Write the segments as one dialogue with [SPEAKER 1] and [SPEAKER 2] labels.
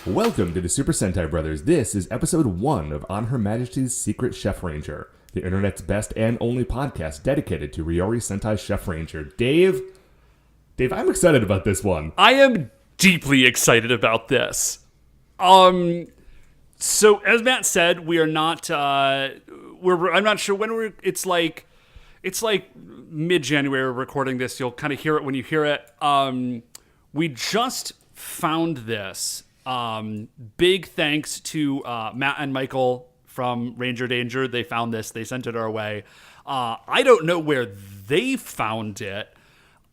[SPEAKER 1] Welcome to the Super Sentai Brothers. This is episode 1 of On Her Majesty's Secret Chefranger, the internet's best and only podcast dedicated to Ryori Sentai Chefranger. Dave, I'm excited about this one.
[SPEAKER 2] I am deeply excited about this. So as Matt said, we are not. I'm not sure when we're. It's like mid-January. We're recording this. You'll kind of hear it when you hear it. We just found this. Big thanks to Matt and Michael from Ranger Danger. They found this. They sent it our way. I don't know where they found it.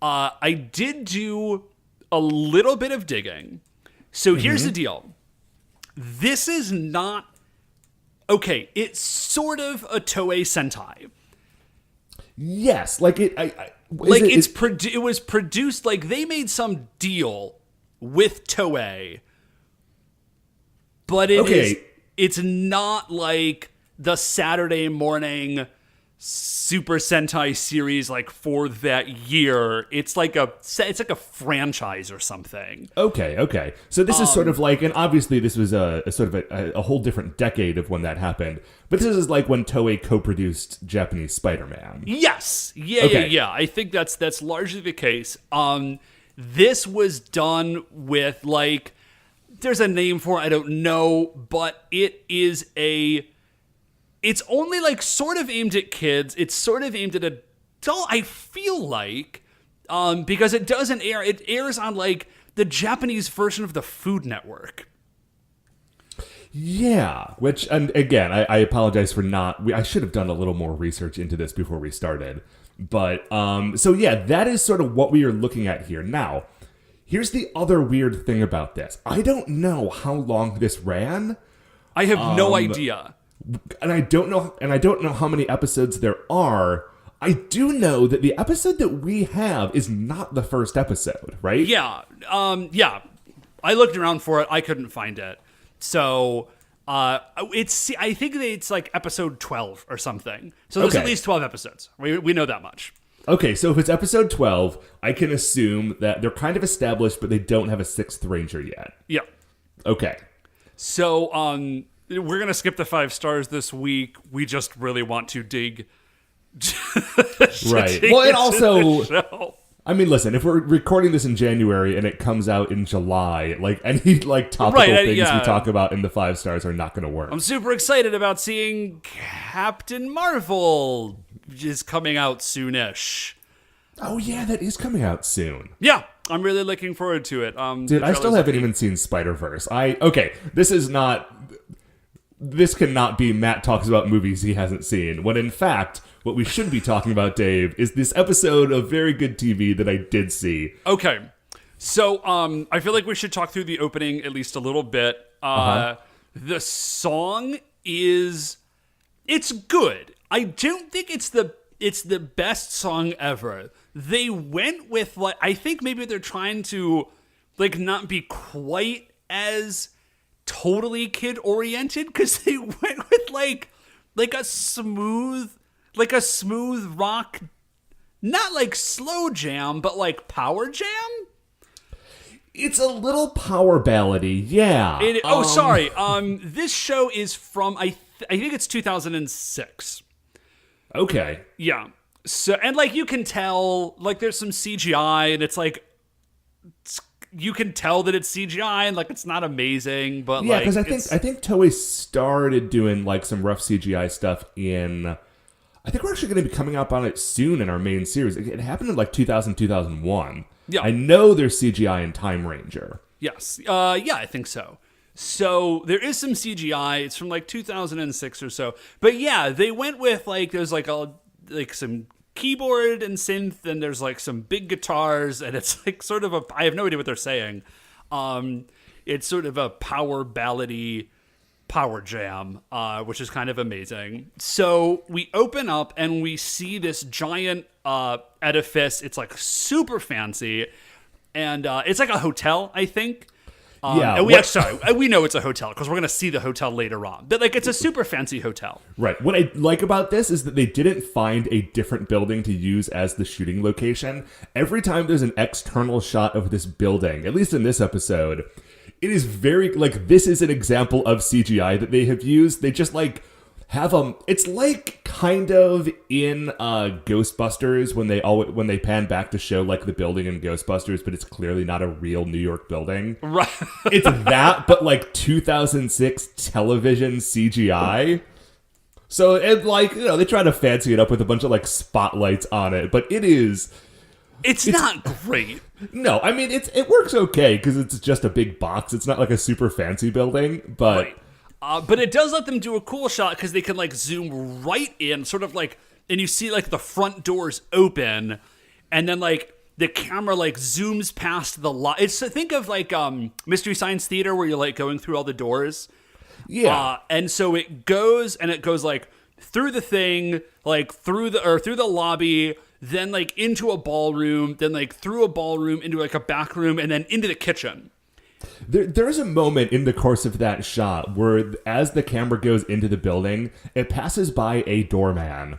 [SPEAKER 2] I did do a little bit of digging. So here's the deal. This is not... Okay, it's sort of a Toei Sentai.
[SPEAKER 1] Yes, like it...
[SPEAKER 2] it was produced... Like, they made some deal with Toei. But it's not like the Saturday morning Super Sentai series like for that year. It's like a franchise or something.
[SPEAKER 1] Okay. So this is sort of like, and obviously this was a sort of a whole different decade of when that happened. But this is like when Toei co-produced Japanese Spider-Man.
[SPEAKER 2] Yes. Yeah. I think that's largely the case. This was done with like, there's a name for it, I don't know, but it's only like sort of aimed at kids. It's sort of aimed at adult, I feel like, because it doesn't air. It airs on like the Japanese version of the Food Network.
[SPEAKER 1] Yeah, which, and again, I apologize for I should have done a little more research into this before we started. But, so yeah, that is sort of what we are looking at here. Now, here's the other weird thing about this. I don't know how long this ran.
[SPEAKER 2] I have no idea.
[SPEAKER 1] And I don't know how many episodes there are. I do know that the episode that we have is not the first episode, right?
[SPEAKER 2] Yeah. I looked around for it. I couldn't find it. So, I think it's like episode 12 or something. So there's at least 12 episodes. We know that much.
[SPEAKER 1] Okay, so if it's episode 12, I can assume that they're kind of established, but they don't have a 6th Ranger yet.
[SPEAKER 2] Yeah.
[SPEAKER 1] Okay.
[SPEAKER 2] So, we're going to skip the 5 stars this week. We just really want to dig.
[SPEAKER 1] Right. Well, and also, I mean, listen, if we're recording this in January and it comes out in July, like any like topical things we talk about in the 5 stars are not going to work.
[SPEAKER 2] I'm super excited about seeing Captain Marvel is coming out soonish.
[SPEAKER 1] Oh, yeah, that is coming out soon.
[SPEAKER 2] Yeah. I'm really looking forward to it.
[SPEAKER 1] Dude, I still haven't even seen Spider-Verse. This cannot be Matt talks about movies he hasn't seen, when in fact, what we should be talking about, Dave, is this episode of very good TV that I did see.
[SPEAKER 2] Okay. So, I feel like we should talk through the opening at least a little bit. The song it's good. I don't think it's the best song ever. They went with like, I think maybe they're trying to like not be quite as totally kid oriented, because they went with like a smooth rock, not like slow jam, but like power jam.
[SPEAKER 1] It's a little power ballady, yeah.
[SPEAKER 2] Sorry. This show is from I think it's 2006.
[SPEAKER 1] Okay.
[SPEAKER 2] Yeah. So, and like you can tell, like there's some CGI, and it's like you can tell that it's CGI, and like it's not amazing, but
[SPEAKER 1] yeah, because I think Toei started doing like some rough CGI stuff in. I think we're actually going to be coming up on it soon in our main series. It happened in like 2001. Yeah, I know there's CGI in Time Ranger.
[SPEAKER 2] Yes, yeah, I think so. So there is some CGI. It's from like 2006 or so. But yeah, they went with like there's like some keyboard and synth, and there's like some big guitars, and it's like sort of I have no idea what they're saying. It's sort of a power ballady power jam, which is kind of amazing. So we open up and we see this giant edifice. It's like super fancy, and it's like a hotel, I think. And we know it's a hotel because we're going to see the hotel later on. But like, it's a super fancy hotel.
[SPEAKER 1] Right. What I like about this is that they didn't find a different building to use as the shooting location. Every time there's an external shot of this building, at least in this episode, it is very, like, this is an example of CGI that they have used. They just, like, have it's like kind of in Ghostbusters when they pan back to show, like, the building in Ghostbusters, but it's clearly not a real New York building.
[SPEAKER 2] Right.
[SPEAKER 1] It's that, but, like, 2006 television CGI. So, and, like, you know, they try to fancy it up with a bunch of, like, spotlights on it, but it's
[SPEAKER 2] not great.
[SPEAKER 1] No, I mean, it works okay because it's just a big box. It's not like a super fancy building, but...
[SPEAKER 2] Right. But it does let them do a cool shot because they can, like, zoom right in, sort of like, and you see, like, the front doors open, and then, like, the camera, like, zooms past the lot. It's, think of, like, Mystery Science Theater where you're, like, going through all the doors.
[SPEAKER 1] Yeah.
[SPEAKER 2] And so it goes, like, through the thing, like, through the lobby, then, like, into a ballroom, then, like, through a ballroom, into, like, a back room, and then into the kitchen.
[SPEAKER 1] There's a moment in the course of that shot where, as the camera goes into the building, it passes by a doorman.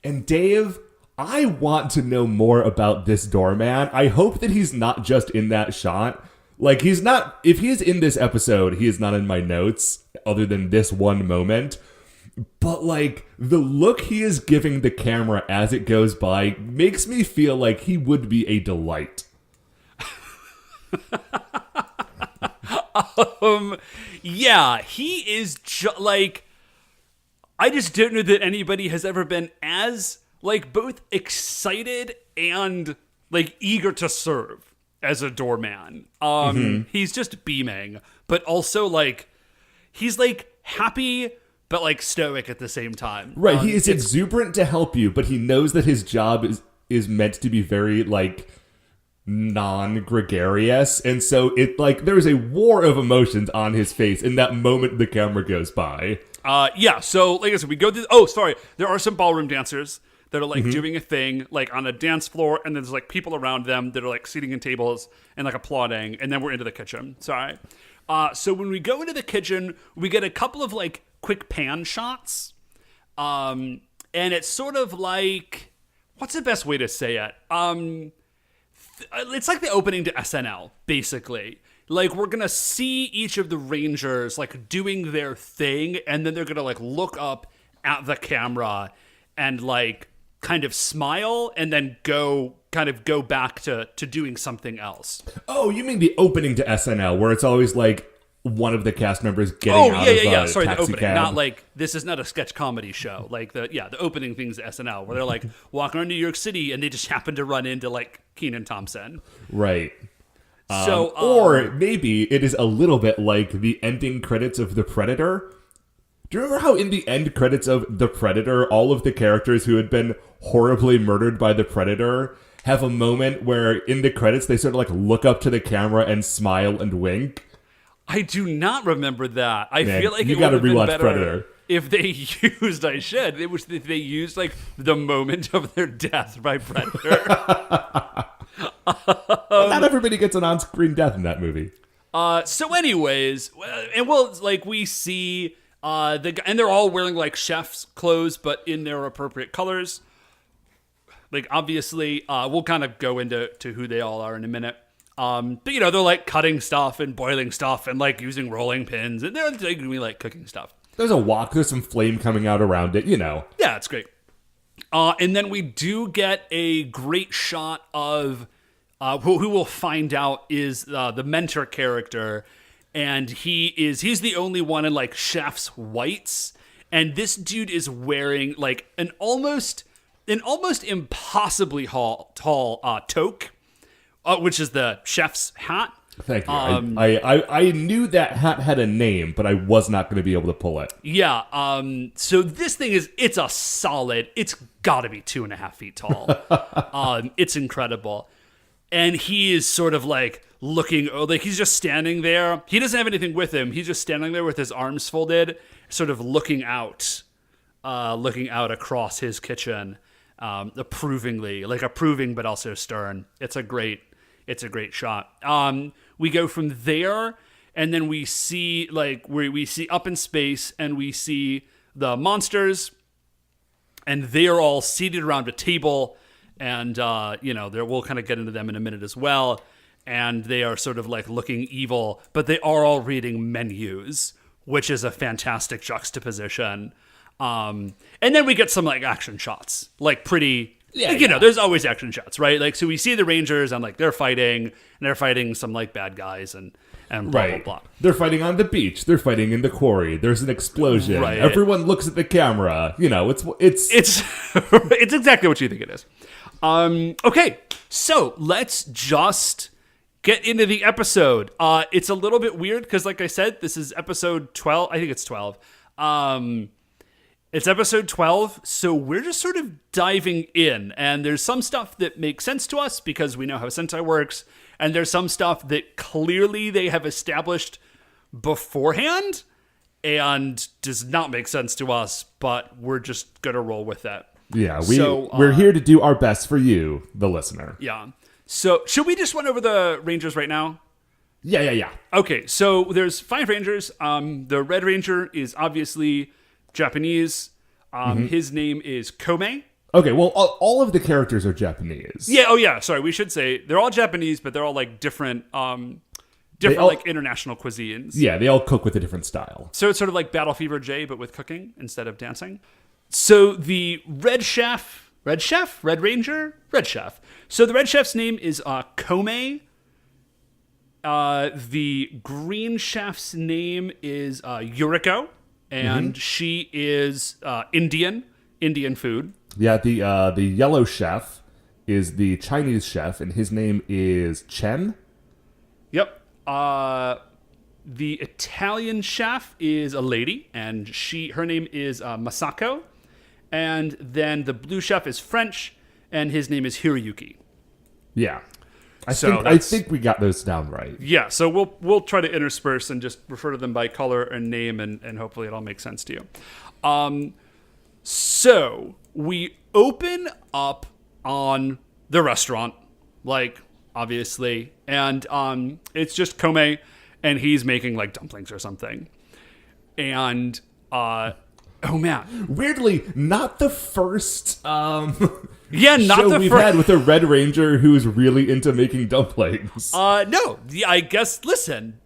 [SPEAKER 1] And Dave, I want to know more about this doorman. I hope that he's not just in that shot. Like, he's not... If he's in this episode, he is not in my notes, other than this one moment. But, like, the look he is giving the camera as it goes by makes me feel like he would be a delight.
[SPEAKER 2] Yeah, he is like, I just don't know that anybody has ever been as, like, both excited and, like, eager to serve as a doorman. He's just beaming, but also, like, he's, like, happy but, like, stoic at the same time.
[SPEAKER 1] Right, he is exuberant to help you, but he knows that his job is meant to be very, like, non-gregarious, and so it, like, there's a war of emotions on his face in that moment the camera goes by.
[SPEAKER 2] Yeah, so, like I said, we go through... there are some ballroom dancers that are, like, doing a thing, like, on a dance floor, and there's, like, people around them that are, like, sitting in tables and, like, applauding, and then we're into the kitchen. Sorry. So when we go into the kitchen, we get a couple of, like, quick pan shots, and it's sort of like... What's the best way to say it? It's like the opening to SNL, basically. Like, we're gonna see each of the Rangers, like, doing their thing, and then they're gonna, like, look up at the camera and, like, kind of smile, and then go back to doing something else.
[SPEAKER 1] Oh, you mean the opening to SNL, where it's always, like, one of the cast members getting out of a
[SPEAKER 2] Sorry,
[SPEAKER 1] taxi
[SPEAKER 2] the opening,
[SPEAKER 1] cab.
[SPEAKER 2] not like, this is not a sketch comedy show. Like, the opening things at SNL, where they're, like, walking around New York City, and they just happen to run into, like, Kenan Thompson.
[SPEAKER 1] Right.
[SPEAKER 2] So,
[SPEAKER 1] or maybe it is a little bit like the ending credits of The Predator. Do you remember how in the end credits of The Predator, all of the characters who had been horribly murdered by the Predator have a moment where in the credits they sort of, like, look up to the camera and smile and wink?
[SPEAKER 2] I do not remember that. I feel like
[SPEAKER 1] you
[SPEAKER 2] it would
[SPEAKER 1] gotta
[SPEAKER 2] have been
[SPEAKER 1] rewatch
[SPEAKER 2] better
[SPEAKER 1] Predator.
[SPEAKER 2] if they used... I should. It was if they used, like, the moment of their death by Predator.
[SPEAKER 1] Not everybody gets an on-screen death in that movie.
[SPEAKER 2] So anyways, and we see and they're all wearing, like, chef's clothes, but in their appropriate colors. Like, obviously, we'll kind of go into who they all are in a minute. But, you know, they're, like, cutting stuff and boiling stuff and, like, using rolling pins, and they're doing, like, cooking stuff.
[SPEAKER 1] There's a wok, there's some flame coming out around it, you know.
[SPEAKER 2] Yeah, it's great. And then we do get a great shot of who we'll find out is the mentor character, and he's the only one in, like, chef's whites, and this dude is wearing, like, an almost impossibly tall toque, which is the chef's hat.
[SPEAKER 1] Thank you. I knew that hat had a name, but I was not going to be able to pull it.
[SPEAKER 2] Yeah. So this thing it's a solid. It's got to be 2.5 feet tall. It's incredible, and he is sort of, like, looking, like, he's just standing there. He doesn't have anything with him. He's just standing there with his arms folded, sort of looking out across his kitchen, approvingly, like approving but also stern. It's a great shot. We go from there, and then we see, like, we see up in space, and we see the monsters, and they're all seated around a table, and we'll kind of get into them in a minute as well. and they are sort of like looking evil, but they are all reading menus, which is a fantastic juxtaposition. And then we get some like action shots, like pretty, you know, there's always action shots, right? Like, so we see the Rangers and like they're fighting some like bad guys and blah, blah, blah.
[SPEAKER 1] They're fighting on the beach. They're fighting in the quarry. There's an explosion.
[SPEAKER 2] Right.
[SPEAKER 1] Everyone looks at the camera. You know, it's
[SPEAKER 2] it's exactly what you think it is. Okay, so let's just get into the episode. It's a little bit weird because, like I said, this is episode 12. I think it's 12. It's episode 12, so we're just sort of diving in, and there's some stuff that makes sense to us because we know how Sentai works, and there's some stuff that clearly they have established beforehand and does not make sense to us, but we're just gonna roll with that.
[SPEAKER 1] Yeah, we're here to do our best for you, the listener.
[SPEAKER 2] Yeah. So should we just run over the Rangers right now?
[SPEAKER 1] Yeah.
[SPEAKER 2] Okay, so there's 5 Rangers. The Red Ranger is obviously Japanese. His name is Kome.
[SPEAKER 1] Okay, well, all of the characters are Japanese.
[SPEAKER 2] Yeah, oh yeah, sorry, we should say they're all Japanese, but they're all like different like international cuisines.
[SPEAKER 1] Yeah, they all cook with a different style.
[SPEAKER 2] So it's sort of like Battle Fever J, but with cooking instead of dancing. So the Red Chef. So the Red Chef's name is Kome. The Green Chef's name is Yuriko, and she is Indian food.
[SPEAKER 1] Yeah, the Yellow Chef is the Chinese chef, and his name is Chen.
[SPEAKER 2] Yep. The Italian chef is a lady, and her name is Masako. And then the blue chef is French, and his name is Hiroyuki.
[SPEAKER 1] Yeah. I think we got those down right.
[SPEAKER 2] Yeah, so we'll try to intersperse and just refer to them by color and name, and hopefully it all makes sense to you. So we open up on the restaurant, like, obviously, and it's just Kome, and he's making like dumplings or something. And oh man,
[SPEAKER 1] weirdly, not the first
[SPEAKER 2] yeah, not
[SPEAKER 1] show
[SPEAKER 2] the
[SPEAKER 1] we've had with a Red Ranger who's really into making dumplings.
[SPEAKER 2] No, I guess. Listen,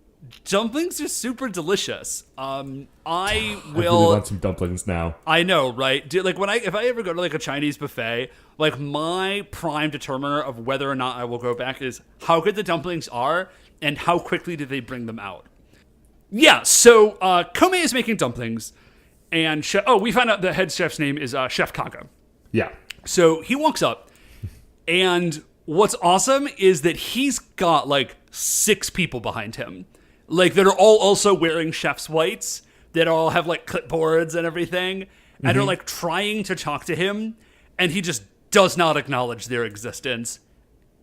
[SPEAKER 2] dumplings are super delicious. I
[SPEAKER 1] really want some dumplings now.
[SPEAKER 2] I know, right? Dude, like if I ever go to like a Chinese buffet, like my prime determiner of whether or not I will go back is how good the dumplings are and how quickly do they bring them out. Yeah, so Kome is making dumplings, and we find out the head chef's name is Chef Kaga.
[SPEAKER 1] Yeah.
[SPEAKER 2] So he walks up, and what's awesome is that he's got like 6 people behind him, like that are all also wearing chef's whites, that all have like clipboards and everything, and are like trying to talk to him, and he just does not acknowledge their existence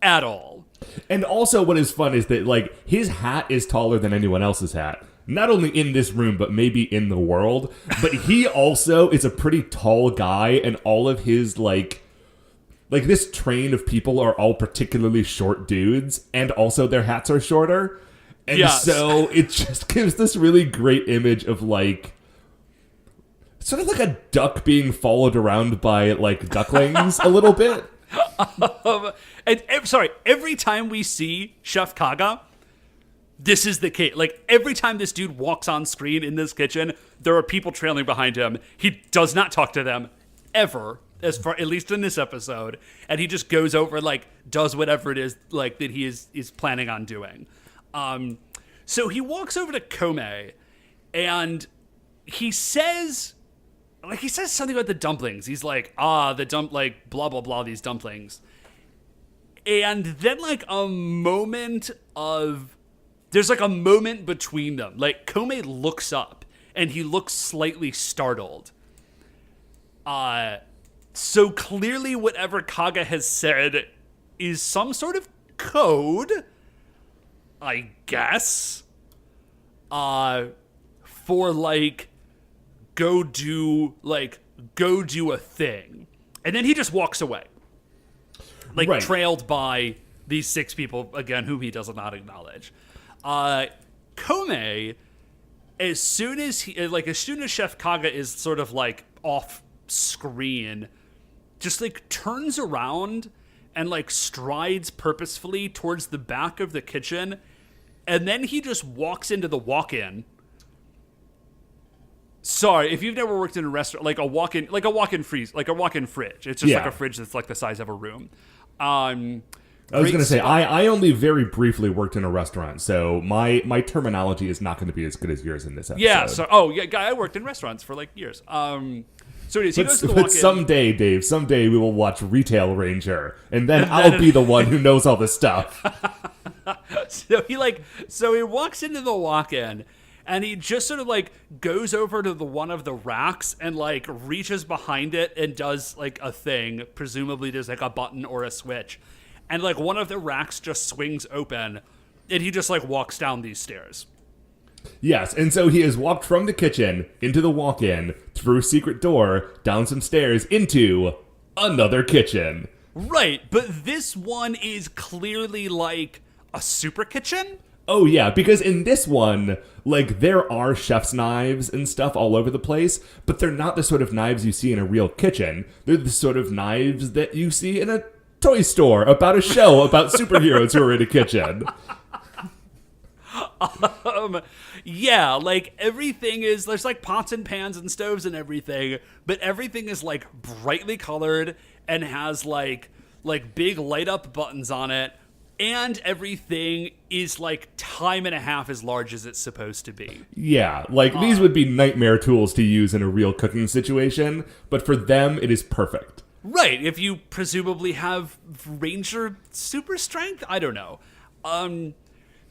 [SPEAKER 2] at all.
[SPEAKER 1] And also what is fun is that like his hat is taller than anyone else's hat. Not only in this room, but maybe in the world. But he also is a pretty tall guy, and all of his, like this train of people are all particularly short dudes, and also their hats are shorter. And so it just gives this really great image of, like, sort of like a duck being followed around by, like, ducklings a little bit.
[SPEAKER 2] Every time we see Chef Kaga, this is the case. Like, every time this dude walks on screen in this kitchen, there are people trailing behind him. He does not talk to them ever, at least in this episode. And he just goes over and, like, does whatever it is, like, that he is planning on doing. So he walks over to Kome, and he says something about the dumplings. He's like, blah, blah, blah, these dumplings. And then, like, there's like a moment between them. Like, Kome looks up, and he looks slightly startled. So clearly whatever Kaga has said is some sort of code, I guess, for, like, go do a thing. And then he just walks away. Like, right. Trailed by these 6 people, again, whom he does not acknowledge. Kome, as soon as Chef Kaga is sort of like off screen, just like turns around and like strides purposefully towards the back of the kitchen, and then he just walks into the walk-in. Sorry, if you've never worked in a restaurant, like a walk-in fridge. It's just like a fridge that's like the size of a room.
[SPEAKER 1] I was going to say, I only very briefly worked in a restaurant, so my terminology is not going to be as good as yours in this episode.
[SPEAKER 2] Yeah, I worked in restaurants for like years. So he goes to the walk-in.
[SPEAKER 1] But someday, Dave, we will watch Retail Ranger, and then I'll be the one who knows all this stuff.
[SPEAKER 2] So he walks into the walk-in, and he just sort of like goes over to one of the racks and like reaches behind it and does like a thing. Presumably there's like a button or a switch. And like one of the racks just swings open, and he just like walks down these stairs.
[SPEAKER 1] Yes, and so he has walked from the kitchen into the walk-in, through a secret door, down some stairs, into another kitchen.
[SPEAKER 2] Right, but this one is clearly like a super kitchen?
[SPEAKER 1] Oh yeah, because in this one, like, there are chef's knives and stuff all over the place, but they're not the sort of knives you see in a real kitchen. They're the sort of knives that you see in a toy store about a show about superheroes who are in a kitchen.
[SPEAKER 2] Yeah, like everything is, there's like pots and pans and stoves and everything, but everything is like brightly colored and has like big light up buttons on it, and everything is like time and a half as large as it's supposed to be.
[SPEAKER 1] Yeah, like these would be nightmare tools to use in a real cooking situation, but for them it is perfect.
[SPEAKER 2] Right, if you presumably have Ranger super strength, I don't know.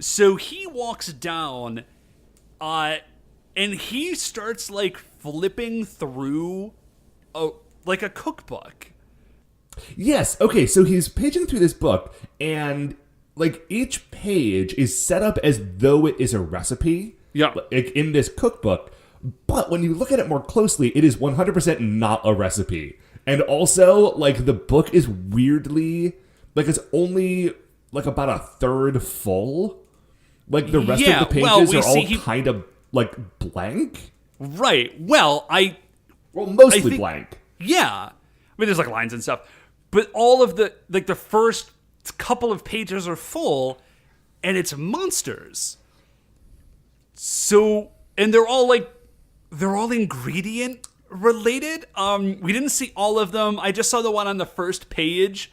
[SPEAKER 2] So he walks down, and he starts like flipping through a cookbook.
[SPEAKER 1] Yes, okay, so he's paging through this book, and like each page is set up as though it is a recipe.
[SPEAKER 2] Yeah.
[SPEAKER 1] Like in this cookbook, but when you look at it more closely, it is 100% not a recipe. And also, like, the book is weirdly, like, it's only like about a third full. Like the rest of the pages are all kind of like blank.
[SPEAKER 2] Right. Well,
[SPEAKER 1] mostly blank.
[SPEAKER 2] Yeah. I mean, there's like lines and stuff, but all of the first couple of pages are full, and it's monsters. So, and they're all ingredient related. We didn't see all of them. I just saw the one on the first page.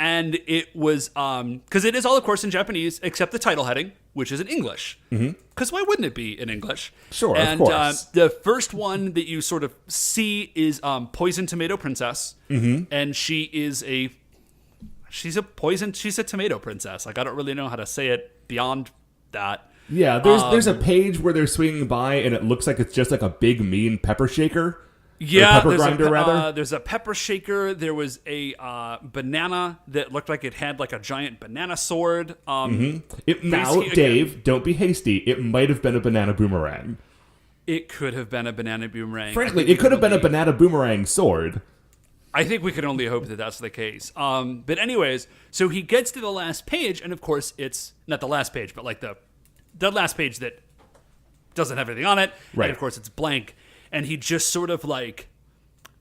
[SPEAKER 2] And it was, because it is all, of course, in Japanese, except the title heading, which is in English. Because why wouldn't it be in English?
[SPEAKER 1] Sure,
[SPEAKER 2] and,
[SPEAKER 1] of course.
[SPEAKER 2] The first one that you sort of see is Poison Tomato Princess. And she's a tomato princess. Like, I don't really know how to say it beyond that.
[SPEAKER 1] Yeah, there's a page where they're swinging by, and it looks like it's just like a big, mean pepper shaker.
[SPEAKER 2] Yeah,
[SPEAKER 1] there's
[SPEAKER 2] a pepper shaker. There was a banana that looked like it had like a giant banana sword.
[SPEAKER 1] Now, Dave, don't be hasty. It might have been a banana boomerang.
[SPEAKER 2] It could have been a banana boomerang.
[SPEAKER 1] Frankly, it could have been a banana boomerang sword.
[SPEAKER 2] I think we can only hope that that's the case. But anyways, so he gets to the last page, and of course it's not the last page, but like the last page that doesn't have anything on it.
[SPEAKER 1] Right.
[SPEAKER 2] And of course it's blank. And he just sort of like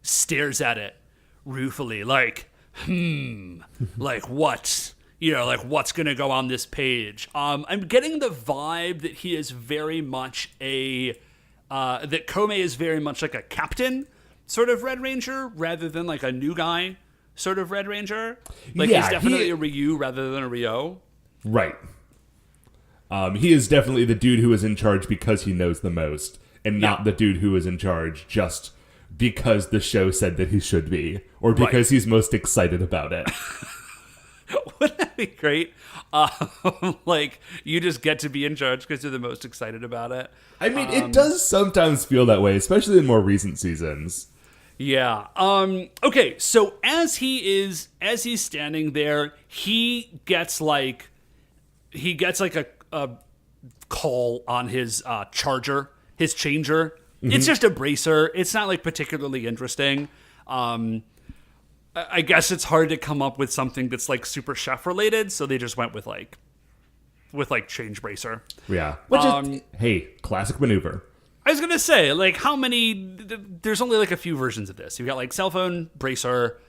[SPEAKER 2] stares at it ruefully, like, like what? You know, like what's going to go on this page? I'm getting the vibe that he is very much that Kome is very much like a captain sort of Red Ranger rather than like a new guy sort of Red Ranger. Like he's definitely a Ryu rather than a Ryo.
[SPEAKER 1] Right. He is definitely the dude who is in charge because he knows the most. And not the dude who is in charge just because the show said that he should be, or because he's most excited about it.
[SPEAKER 2] Wouldn't that be great? Like, you just get to be in charge because you're the most excited about it.
[SPEAKER 1] I mean, it does sometimes feel that way, especially in more recent seasons.
[SPEAKER 2] Yeah. Okay, so as he's standing there, he gets like a call on his charger. His changer. It's just a bracer. It's not like particularly interesting. I guess it's hard to come up with something that's like super chef related, so they just went with change bracer.
[SPEAKER 1] Yeah. Which is, hey, classic maneuver.
[SPEAKER 2] I was gonna say, like, how many? There's only like a few versions of this. You've got like cell phone bracer,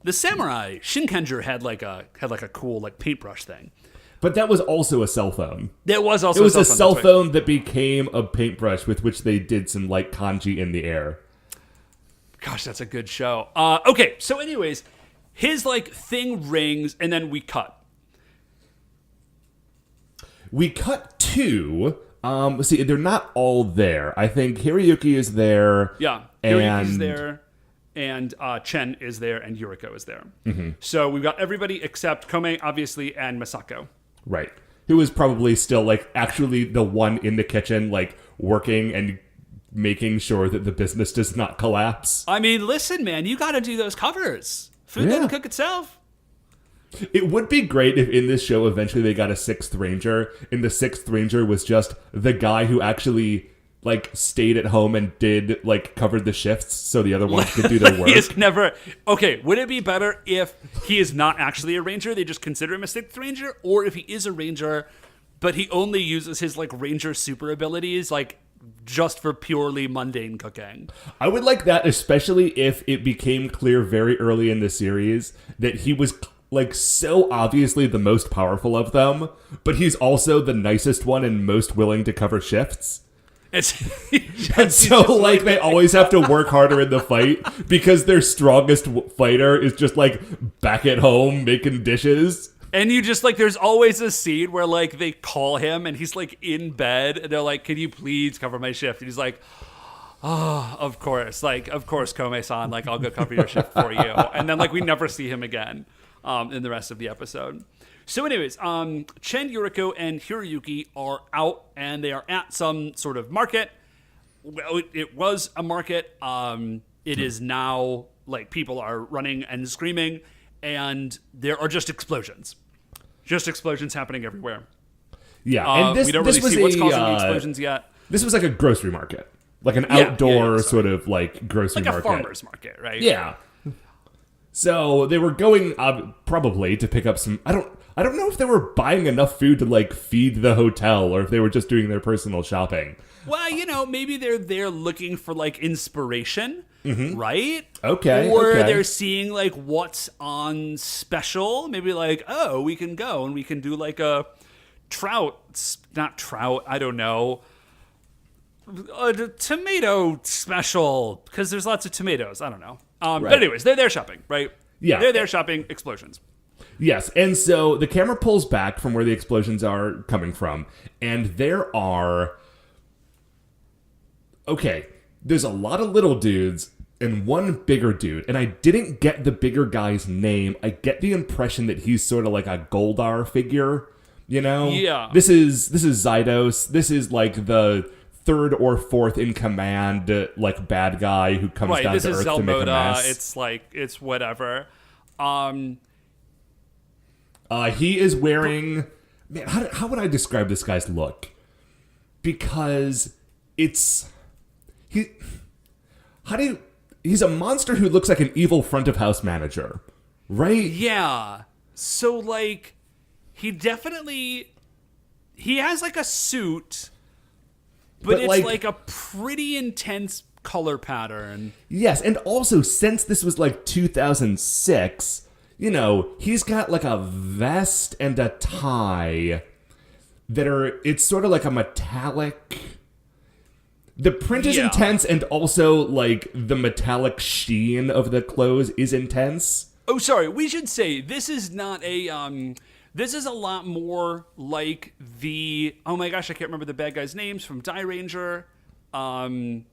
[SPEAKER 2] The samurai Shinkenger had like a cool like paintbrush thing.
[SPEAKER 1] But that was also a cell phone.
[SPEAKER 2] There was also
[SPEAKER 1] it was
[SPEAKER 2] a
[SPEAKER 1] cell phone that became a paintbrush with which they did some like kanji in the air.
[SPEAKER 2] Gosh, that's a good show. Okay, so anyways, his like thing rings and then we cut.
[SPEAKER 1] We cut to see, they're not all there. I think Hiroyuki is there.
[SPEAKER 2] Yeah, Hiroyuki's there, and Chen is there, and Yuriko is there. Mm-hmm. So we've got everybody except Kome, obviously, and Masako.
[SPEAKER 1] Right. Who is probably still, like, actually the one in the kitchen, like, working and making sure that the business does not collapse.
[SPEAKER 2] I mean, listen, man, you got to do those covers. Food doesn't cook itself.
[SPEAKER 1] It would be great if in this show eventually they got a sixth ranger, and the sixth ranger was just the guy who actually like stayed at home and did like covered the shifts so the other ones could do their work.
[SPEAKER 2] He is never okay. Would it be better if he is not actually a ranger? They just consider him a sixth ranger, or if he is a ranger, but he only uses his like ranger super abilities like just for purely mundane cooking.
[SPEAKER 1] I would like that, especially if it became clear very early in the series that he was like so obviously the most powerful of them, but he's also the nicest one and most willing to cover shifts. And so like they always have to work harder in the fight because their strongest fighter is just like back at home making dishes.
[SPEAKER 2] And you just like, there's always a scene where like they call him and he's like in bed and they're like, can you please cover my shift? And he's like, oh, of course. Like, of course, Kome-san, like I'll go cover your shift for you. And then like we never see him again. In the rest of the episode. So anyways, Chen, Yuriko, and Hiroyuki are out and they are at some sort of market. Well, it was a market. It is now like people are running and screaming and there are just explosions. Just explosions happening everywhere.
[SPEAKER 1] Yeah, and this,
[SPEAKER 2] we don't really see what's causing the explosions yet.
[SPEAKER 1] This was like a grocery market. Like an outdoor sort of like grocery market.
[SPEAKER 2] Like a farmer's market, right?
[SPEAKER 1] Yeah. So they were going probably to pick up some. I don't know if they were buying enough food to like feed the hotel or if they were just doing their personal shopping.
[SPEAKER 2] Well, you know, maybe they're there looking for like inspiration, right?
[SPEAKER 1] Okay.
[SPEAKER 2] Or they're seeing like what's on special. Maybe like, oh, we can go and we can do like a not trout. I don't know. A tomato special because there's lots of tomatoes. I don't know. Right. But anyways, they're there shopping, right?
[SPEAKER 1] Yeah.
[SPEAKER 2] They're there shopping, explosions.
[SPEAKER 1] Yes, and so the camera pulls back from where the explosions are coming from, and there are... Okay, there's a lot of little dudes and one bigger dude, and I didn't get the bigger guy's name. I get the impression that he's sort of like a Goldar figure, you know?
[SPEAKER 2] Yeah.
[SPEAKER 1] This is Zydos. This is like the third or fourth in command, like bad guy who comes down to Earth to make a mess.
[SPEAKER 2] It's like it's whatever.
[SPEAKER 1] He is wearing. Man, how would I describe this guy's look? Because he's a monster who looks like an evil front of house manager, right?
[SPEAKER 2] Yeah. So like, he has like a suit. But it's like a pretty intense color pattern.
[SPEAKER 1] Yes, and also since this was like 2006, you know, he's got like a vest and a tie it's sort of like a metallic. The print is intense and also like the metallic sheen of the clothes is intense.
[SPEAKER 2] Oh, sorry, we should say this is not a this is a lot more like the... Oh my gosh, I can't remember the bad guys' names from Ranger. The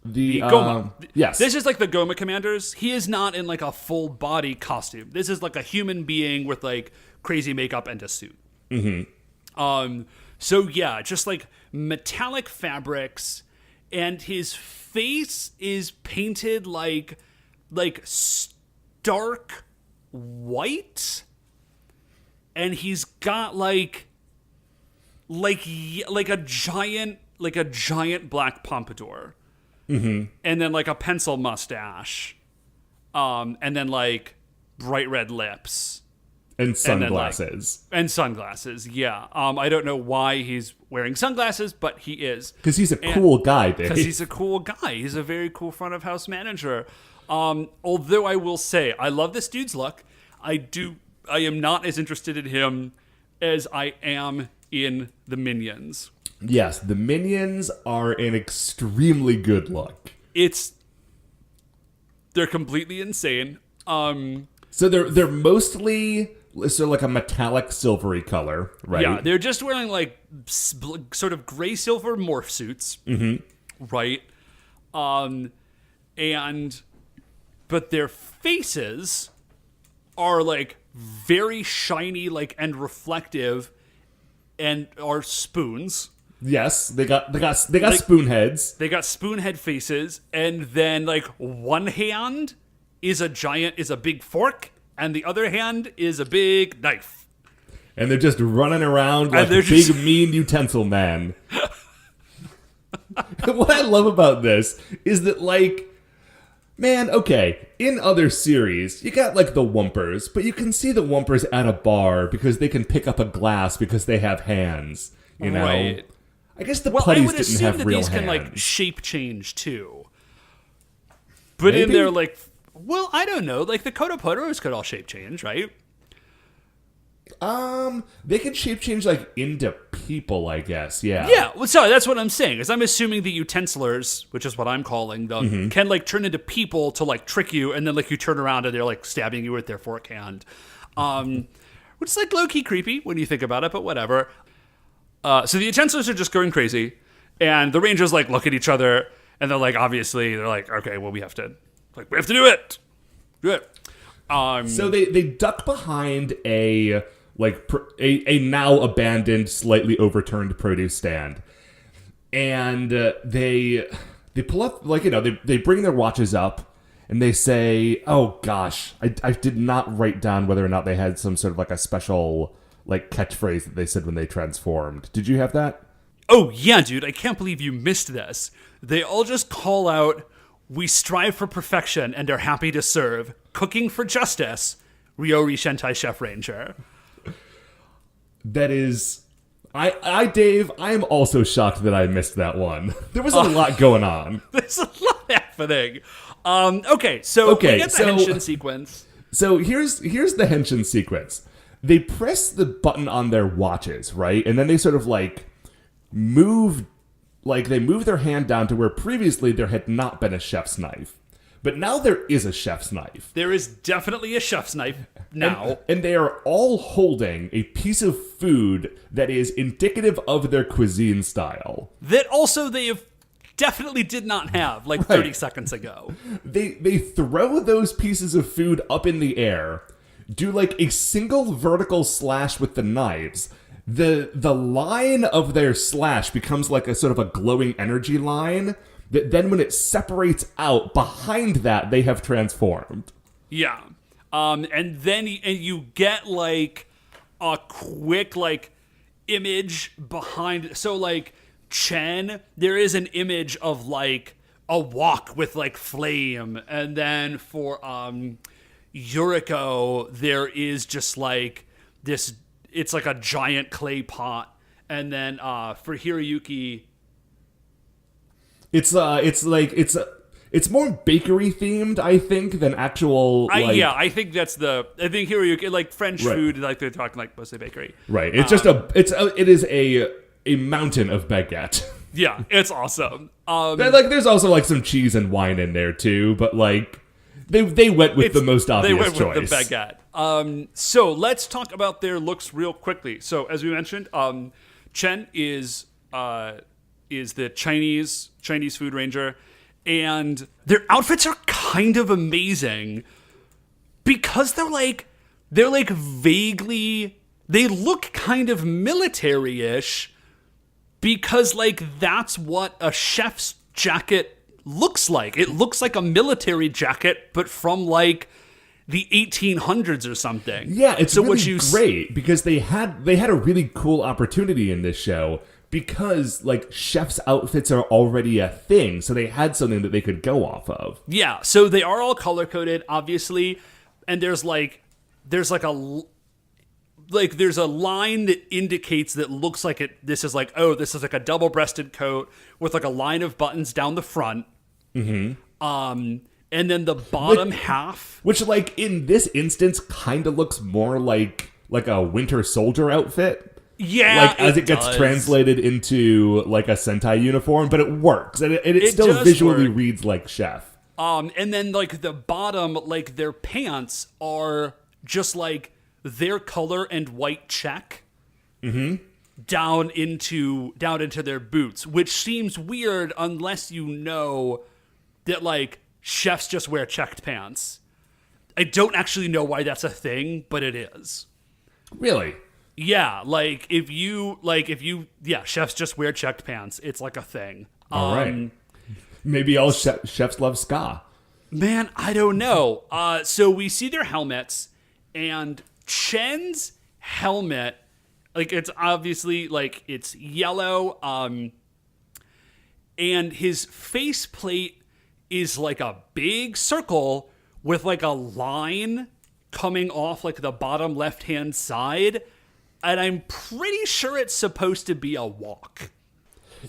[SPEAKER 2] Goma.
[SPEAKER 1] Yes.
[SPEAKER 2] This is like the Goma commanders. He is not in like a full body costume. This is like a human being with like crazy makeup and a suit. Mm-hmm. So yeah, just like metallic fabrics, and his face is painted like stark white. And he's got like a giant black pompadour, and then like a pencil mustache, and then like bright red lips
[SPEAKER 1] and sunglasses.
[SPEAKER 2] And sunglasses, yeah. I don't know why he's wearing sunglasses, but he is
[SPEAKER 1] because he's a cool guy, Dave.
[SPEAKER 2] Because he's a cool guy. He's a very cool front of house manager. Although I will say, I love this dude's look. I am not as interested in him as I am in the Minions.
[SPEAKER 1] Yes, the Minions are an extremely good look.
[SPEAKER 2] They're completely insane.
[SPEAKER 1] So they're mostly sort of like a metallic silvery color, right?
[SPEAKER 2] Yeah, they're just wearing like sort of gray silver morph suits, right? But their faces are like very shiny, like and reflective, and are spoons.
[SPEAKER 1] Yes, they got spoon heads.
[SPEAKER 2] They got spoon head faces, and then like one hand is a big fork, and the other hand is a big knife.
[SPEAKER 1] And they're just running around like a big mean utensil man. What I love about this is that, like, man, okay, in other series, you got like the Wumpers, but you can see the Wumpers at a bar because they can pick up a glass because they have hands, you know?
[SPEAKER 2] Right.
[SPEAKER 1] I guess the putties didn't have real hands.
[SPEAKER 2] These can like shape change too. But
[SPEAKER 1] Maybe?
[SPEAKER 2] in their like, well, I don't know, like the Kodoporos could all shape change, right?
[SPEAKER 1] They can shape change like into people, I guess. Yeah.
[SPEAKER 2] Yeah. Well, sorry, that's what I'm saying. Is I'm assuming the utensilers, which is what I'm calling them, can like turn into people to like trick you, and then like you turn around and they're like stabbing you with their fork hand, which is like low key creepy when you think about it, but whatever. So the utensilers are just going crazy, and the Rangers like look at each other, and they're like, obviously, they're like, okay, well, we have to do it. Do it.
[SPEAKER 1] So they duck behind a now abandoned, slightly overturned produce stand, and they pull up, like, you know, they bring their watches up, and they say, "Oh gosh, I did not write down whether or not they had some sort of like a special like catchphrase that they said when they transformed. Did you have that?"
[SPEAKER 2] Oh yeah, dude, I can't believe you missed this. They all just call out, "We strive for perfection and are happy to serve. Cooking for justice. Ryori Shentai Chefranger."
[SPEAKER 1] That is, Dave, I am also shocked that I missed that one. There was a lot going on.
[SPEAKER 2] There's a lot happening. Okay, so we get the henshin sequence.
[SPEAKER 1] So here's the henshin sequence. They press the button on their watches, right? And then they sort of like move their hand down to where previously there had not been a chef's knife. But now there is a chef's knife.
[SPEAKER 2] There is definitely a chef's knife now.
[SPEAKER 1] And they are all holding a piece of food that is indicative of their cuisine style.
[SPEAKER 2] That also they have definitely did not have like 30 seconds ago.
[SPEAKER 1] They throw those pieces of food up in the air, do like a single vertical slash with the knives. The line of their slash becomes like a sort of a glowing energy line. That then when it separates out, behind that, they have transformed.
[SPEAKER 2] Yeah. And then you get, like, a quick, like, image behind. So, like, Chen, there is an image of, like, a wok with, like, flame. And then for Yuriko, there is just, like, this, it's like a giant clay pot. And then for Hiroyuki...
[SPEAKER 1] It's more bakery themed, I think, than actual.
[SPEAKER 2] I think Hiroyuki, like French food, like they're talking like mostly bakery.
[SPEAKER 1] Right. It's just it is a mountain of baguette.
[SPEAKER 2] Yeah, it's awesome.
[SPEAKER 1] There's also like some cheese and wine in there too, but like they went with the most obvious choice. They went with
[SPEAKER 2] the baguette. So let's talk about their looks real quickly. So as we mentioned, Chen is the Chinese food ranger, and their outfits are kind of amazing because they're like vaguely, they look kind of military-ish because like that's what a chef's jacket looks like. It looks like a military jacket, but from like the 1800s or something.
[SPEAKER 1] Yeah, it's really great because they had a really cool opportunity in this show. Because, like, chef's outfits are already a thing, so they had something that they could go off of.
[SPEAKER 2] Yeah, so they are all color-coded, obviously, and there's a line that indicates that looks like this is like a double-breasted coat with, like, a line of buttons down the front. Mm-hmm. and then the bottom half,
[SPEAKER 1] which like in this instance kind of looks more like a Winter Soldier outfit.
[SPEAKER 2] Yeah,
[SPEAKER 1] like as it gets translated into like a Sentai uniform, but it works, and it still visually reads like Chef.
[SPEAKER 2] And then like the bottom, like their pants are just like their color and white check down into their boots, which seems weird unless you know that like chefs just wear checked pants. I don't actually know why that's a thing, but it is.
[SPEAKER 1] Really?
[SPEAKER 2] Yeah, chefs just wear checked pants. It's like a thing.
[SPEAKER 1] All right. Maybe all chefs love ska.
[SPEAKER 2] Man, I don't know. So we see their helmets, and Chen's helmet, like it's obviously like it's yellow, and his faceplate is like a big circle with like a line coming off like the bottom left-hand side. And I'm pretty sure it's supposed to be a walk.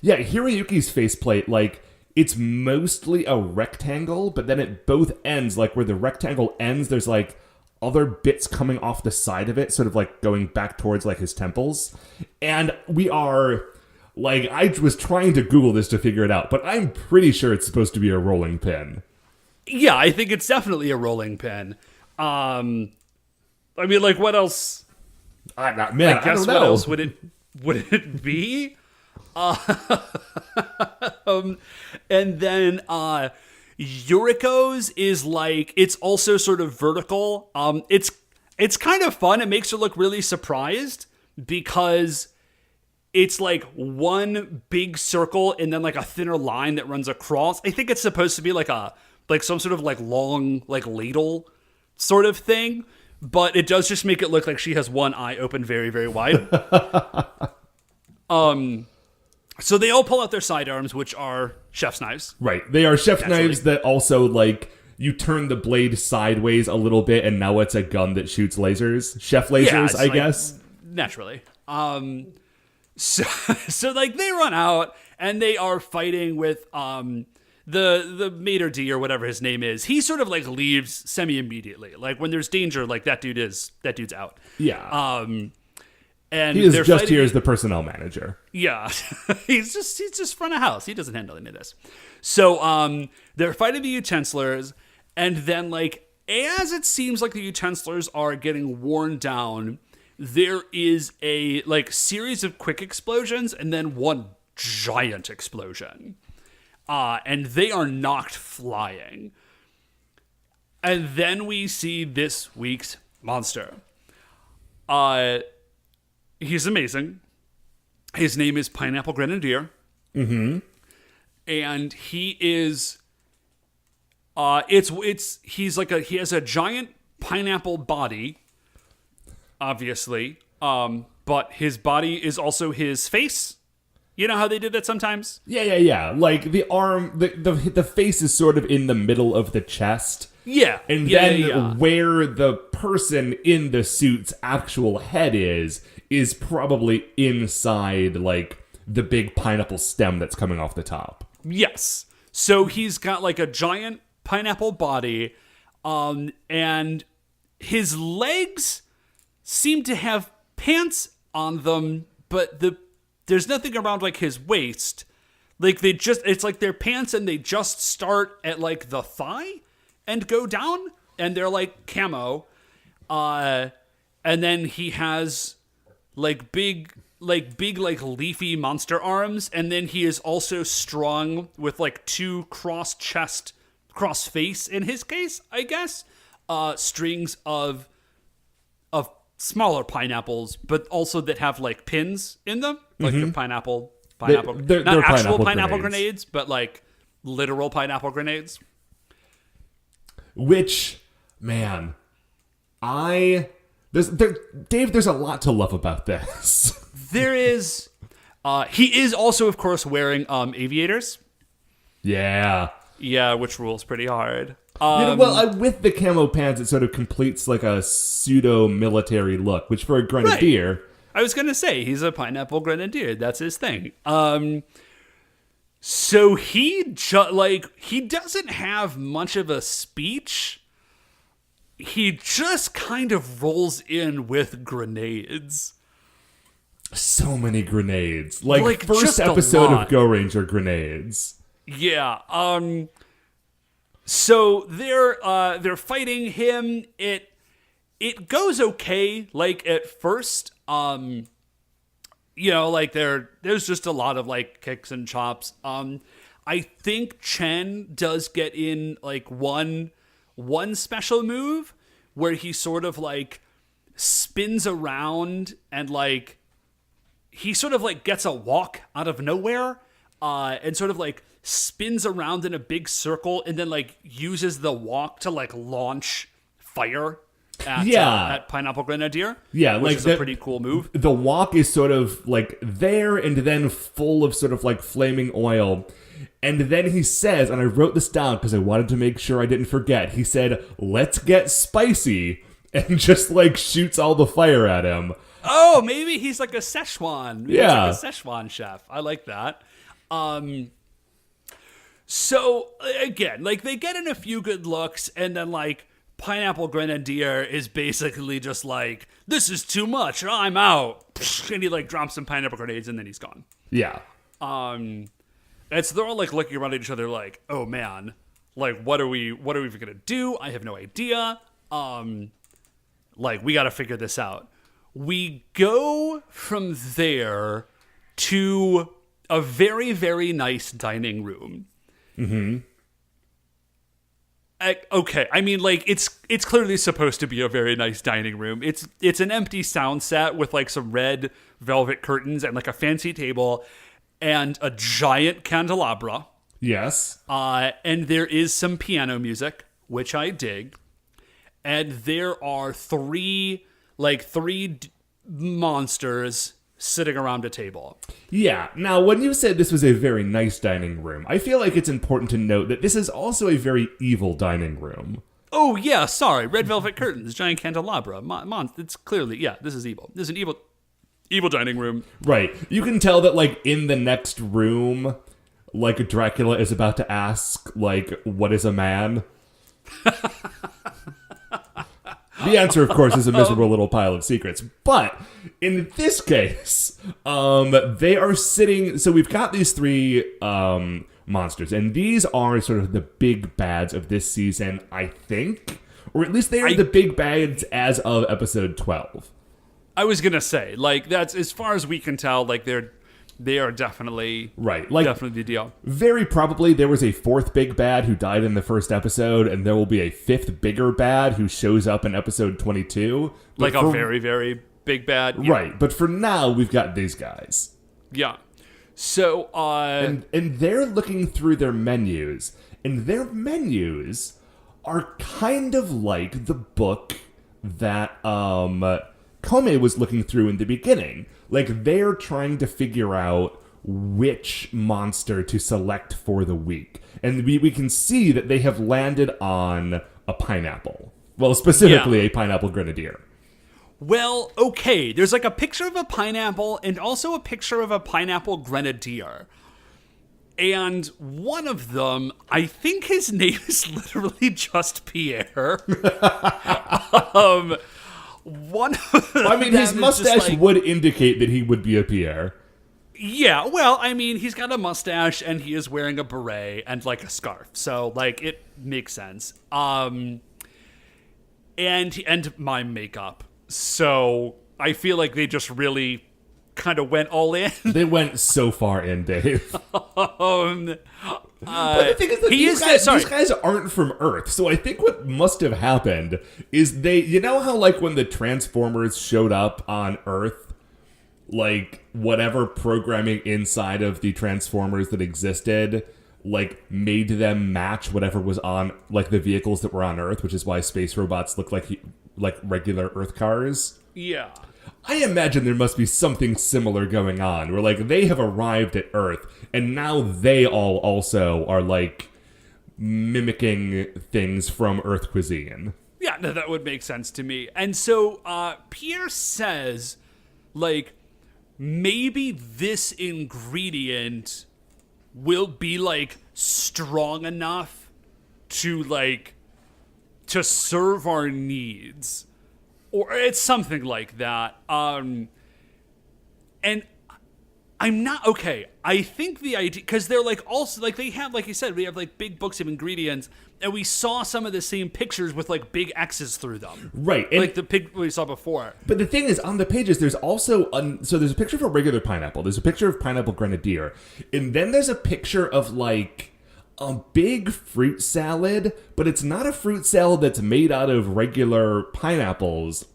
[SPEAKER 1] Yeah, Hiroyuki's faceplate, like, it's mostly a rectangle, but then at both ends, like where the rectangle ends, there's like other bits coming off the side of it, sort of like going back towards like his temples. And we are, like, I was trying to Google this to figure it out, but I'm pretty sure it's supposed to be a rolling pin.
[SPEAKER 2] Yeah, I think it's definitely a rolling pin. I mean, like, what else?
[SPEAKER 1] I guess
[SPEAKER 2] I don't know. What else would it be? And then Yuriko's is like, it's also sort of vertical. It's kind of fun. It makes her look really surprised because it's like one big circle and then like a thinner line that runs across. I think it's supposed to be like some sort of like long like ladle sort of thing. But it does just make it look like she has one eye open very, very wide. So they all pull out their sidearms, which are chef's knives.
[SPEAKER 1] Right. They are chef's knives that also, like, you turn the blade sideways a little bit, and now it's a gun that shoots lasers. Chef lasers, I guess.
[SPEAKER 2] Naturally. So like, they run out, and they are fighting with... The maitre d' or whatever his name is, he sort of like leaves semi-immediately. Like when there's danger, like that dude's out.
[SPEAKER 1] Yeah.
[SPEAKER 2] And
[SPEAKER 1] he is just here as the personnel manager.
[SPEAKER 2] Yeah. he's just front of house. He doesn't handle any of this. So they're fighting the utensilers, and then like as it seems like the utensilers are getting worn down, there is a like series of quick explosions and then one giant explosion. And they are knocked flying. And then we see this week's monster. He's amazing. His name is Pineapple Grenadier. Mm-hmm. And he is... he has a giant pineapple body, obviously. But his body is also his face. You know how they did that sometimes?
[SPEAKER 1] Yeah. Like the arm, the face is sort of in the middle of the chest.
[SPEAKER 2] Yeah.
[SPEAKER 1] And then where the person in the suit's actual head is probably inside, like, the big pineapple stem that's coming off the top.
[SPEAKER 2] Yes. So he's got, like, a giant pineapple body, and his legs seem to have pants on them, but there's nothing around like his waist. Like it's like their pants and they just start at like the thigh and go down and they're like camo. And then he has like big leafy monster arms. And then he is also strung with like two cross face in his case, I guess, strings of smaller pineapples, but also that have like pins in them, like the pineapple.
[SPEAKER 1] They're
[SPEAKER 2] not actual
[SPEAKER 1] pineapple
[SPEAKER 2] grenades, but like literal pineapple grenades.
[SPEAKER 1] Which, man, Dave, there's a lot to love about this.
[SPEAKER 2] There is. He is also, of course, wearing aviators.
[SPEAKER 1] Yeah.
[SPEAKER 2] Yeah, which rules pretty hard.
[SPEAKER 1] With the camo pants, it sort of completes like a pseudo-military look, which for a grenadier...
[SPEAKER 2] Right. I was going to say, he's a pineapple grenadier. That's his thing. So he he doesn't have much of a speech. He just kind of rolls in with grenades.
[SPEAKER 1] So many grenades. Like
[SPEAKER 2] just
[SPEAKER 1] first
[SPEAKER 2] a
[SPEAKER 1] episode
[SPEAKER 2] lot.
[SPEAKER 1] of Carranger grenades.
[SPEAKER 2] Yeah. So they're fighting him. It goes okay. Like at first, like there's just a lot of like kicks and chops. I think Chen does get in like one special move where he sort of like spins around and like he sort of like gets a walk out of nowhere, and sort of like spins around in a big circle and then like uses the walk to like launch fire at Pineapple Grenadier.
[SPEAKER 1] Yeah,
[SPEAKER 2] which
[SPEAKER 1] like
[SPEAKER 2] is a pretty cool move.
[SPEAKER 1] The walk is sort of like there and then full of sort of like flaming oil. And then he says, and I wrote this down because I wanted to make sure I didn't forget, he said, "Let's get spicy," and just like shoots all the fire at him.
[SPEAKER 2] Oh, maybe he's like a Szechuan. Maybe
[SPEAKER 1] Yeah.
[SPEAKER 2] he's like a Szechuan chef. I like that. So again, like they get in a few good looks, and then like Pineapple Grenadier is basically just like, "This is too much. I'm out," and he like drops some pineapple grenades, and then he's gone.
[SPEAKER 1] Yeah.
[SPEAKER 2] And so they're all like looking around at each other, like, "Oh man, like what are we gonna do? I have no idea. Like we got to figure this out." We go from there to a very, very nice dining room. Mm-hmm. Okay, I mean, like it's clearly supposed to be a very nice dining room. It's an empty sound set with like some red velvet curtains and like a fancy table and a giant candelabra.
[SPEAKER 1] Yes.
[SPEAKER 2] And there is some piano music, which I dig. And there are three monsters sitting around a table.
[SPEAKER 1] Yeah. Now, when you said this was a very nice dining room, I feel like it's important to note that this is also a very evil dining room.
[SPEAKER 2] Oh, yeah, sorry. Red velvet curtains, giant candelabra. It's clearly, yeah, this is evil. This is an evil dining room.
[SPEAKER 1] Right. You can tell that, like, in the next room, like, Dracula is about to ask, like, what is a man? The answer, of course, is a miserable little pile of secrets. But in this case, they are sitting... So we've got these three monsters, and these are sort of the big bads of this season, I think. Or at least they are the big bads as of episode 12.
[SPEAKER 2] I was going to say, like, that's as far as we can tell, like, they are definitely...
[SPEAKER 1] Right. Like,
[SPEAKER 2] definitely the deal.
[SPEAKER 1] Very probably there was a fourth big bad who died in the first episode, and there will be a fifth bigger bad who shows up in episode 22.
[SPEAKER 2] Like a very, very big bad. Yeah.
[SPEAKER 1] Right. But for now, we've got these guys.
[SPEAKER 2] Yeah. So,
[SPEAKER 1] And they're looking through their menus, and their menus are kind of like the book that Kome was looking through in the beginning. Like, they're trying to figure out which monster to select for the week. And we can see that they have landed on a pineapple. Well, specifically a pineapple grenadier.
[SPEAKER 2] well, okay, there's like a picture of a pineapple and also a picture of a pineapple grenadier. And one of them, I think his name is literally just Pierre. One of
[SPEAKER 1] I mean, his mustache would indicate that he would be a Pierre.
[SPEAKER 2] Yeah, well, I mean, he's got a mustache and he is wearing a beret and like a scarf. So, like, it makes sense. And mime makeup. So, I feel like they just really kind of went all in.
[SPEAKER 1] They went so far in, Dave. But the thing is that these guys aren't from Earth, so I think what must have happened is you know how like when the Transformers showed up on Earth, like whatever programming inside of the Transformers that existed, like made them match whatever was on like the vehicles that were on Earth, which is why space robots look like regular Earth cars.
[SPEAKER 2] Yeah.
[SPEAKER 1] I imagine there must be something similar going on, where like they have arrived at Earth, and now they all also are like mimicking things from Earth cuisine.
[SPEAKER 2] Yeah, no, that would make sense to me. And so Pierre says, like, maybe this ingredient will be like strong enough to like to serve our needs, or it's something like that. And I'm not okay. I think the idea, because they're like also like they have, like you said, we have like big books of ingredients, and we saw some of the same pictures with like big X's through them,
[SPEAKER 1] right?
[SPEAKER 2] Like the pig we saw before.
[SPEAKER 1] But the thing is, on the pages, there's also so there's a picture of a regular pineapple. There's a picture of pineapple grenadier, and then there's a picture of like a big fruit salad, but it's not a fruit salad that's made out of regular pineapples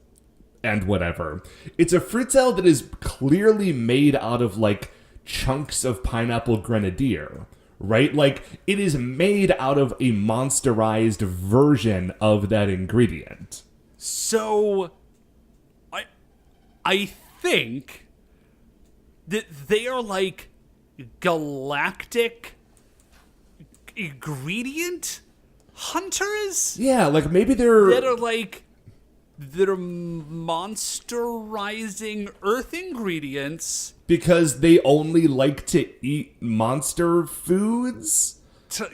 [SPEAKER 1] and whatever. It's a fruit salad that is clearly made out of like chunks of pineapple grenadier, right? Like it is made out of a monsterized version of that ingredient.
[SPEAKER 2] So I think that they are like galactic ingredient hunters?
[SPEAKER 1] Yeah, like maybe they're
[SPEAKER 2] that are monsterizing Earth ingredients
[SPEAKER 1] because they only like to eat monster foods.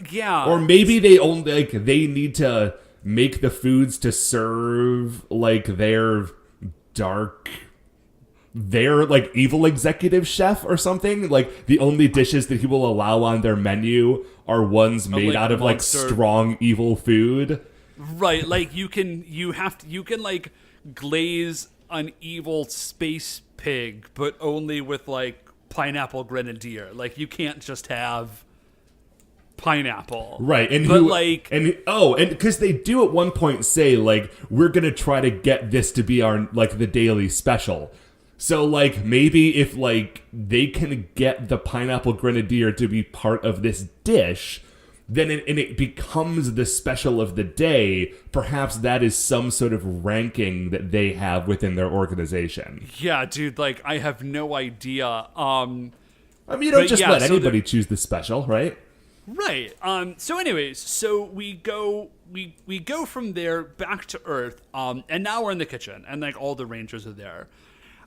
[SPEAKER 2] Yeah,
[SPEAKER 1] or maybe they only like they need to make the foods to serve like their like evil executive chef or something. Like the only dishes that he will allow on their menu are ones made out of like strong evil food.
[SPEAKER 2] Right, like you can like glaze an evil space pig, but only with like pineapple grenadier. Like you can't just have pineapple,
[SPEAKER 1] right? And because they do at one point say like we're gonna try to get this to be our like the daily special. So like maybe if like they can get the pineapple grenadier to be part of this dish, then it becomes the special of the day. Perhaps that is some sort of ranking that they have within their organization.
[SPEAKER 2] Yeah, dude, like I have no idea.
[SPEAKER 1] I mean, you don't just let anybody choose the special, right?
[SPEAKER 2] Right. So anyways, so we go from there back to Earth, and now we're in the kitchen, and like all the Rangers are there.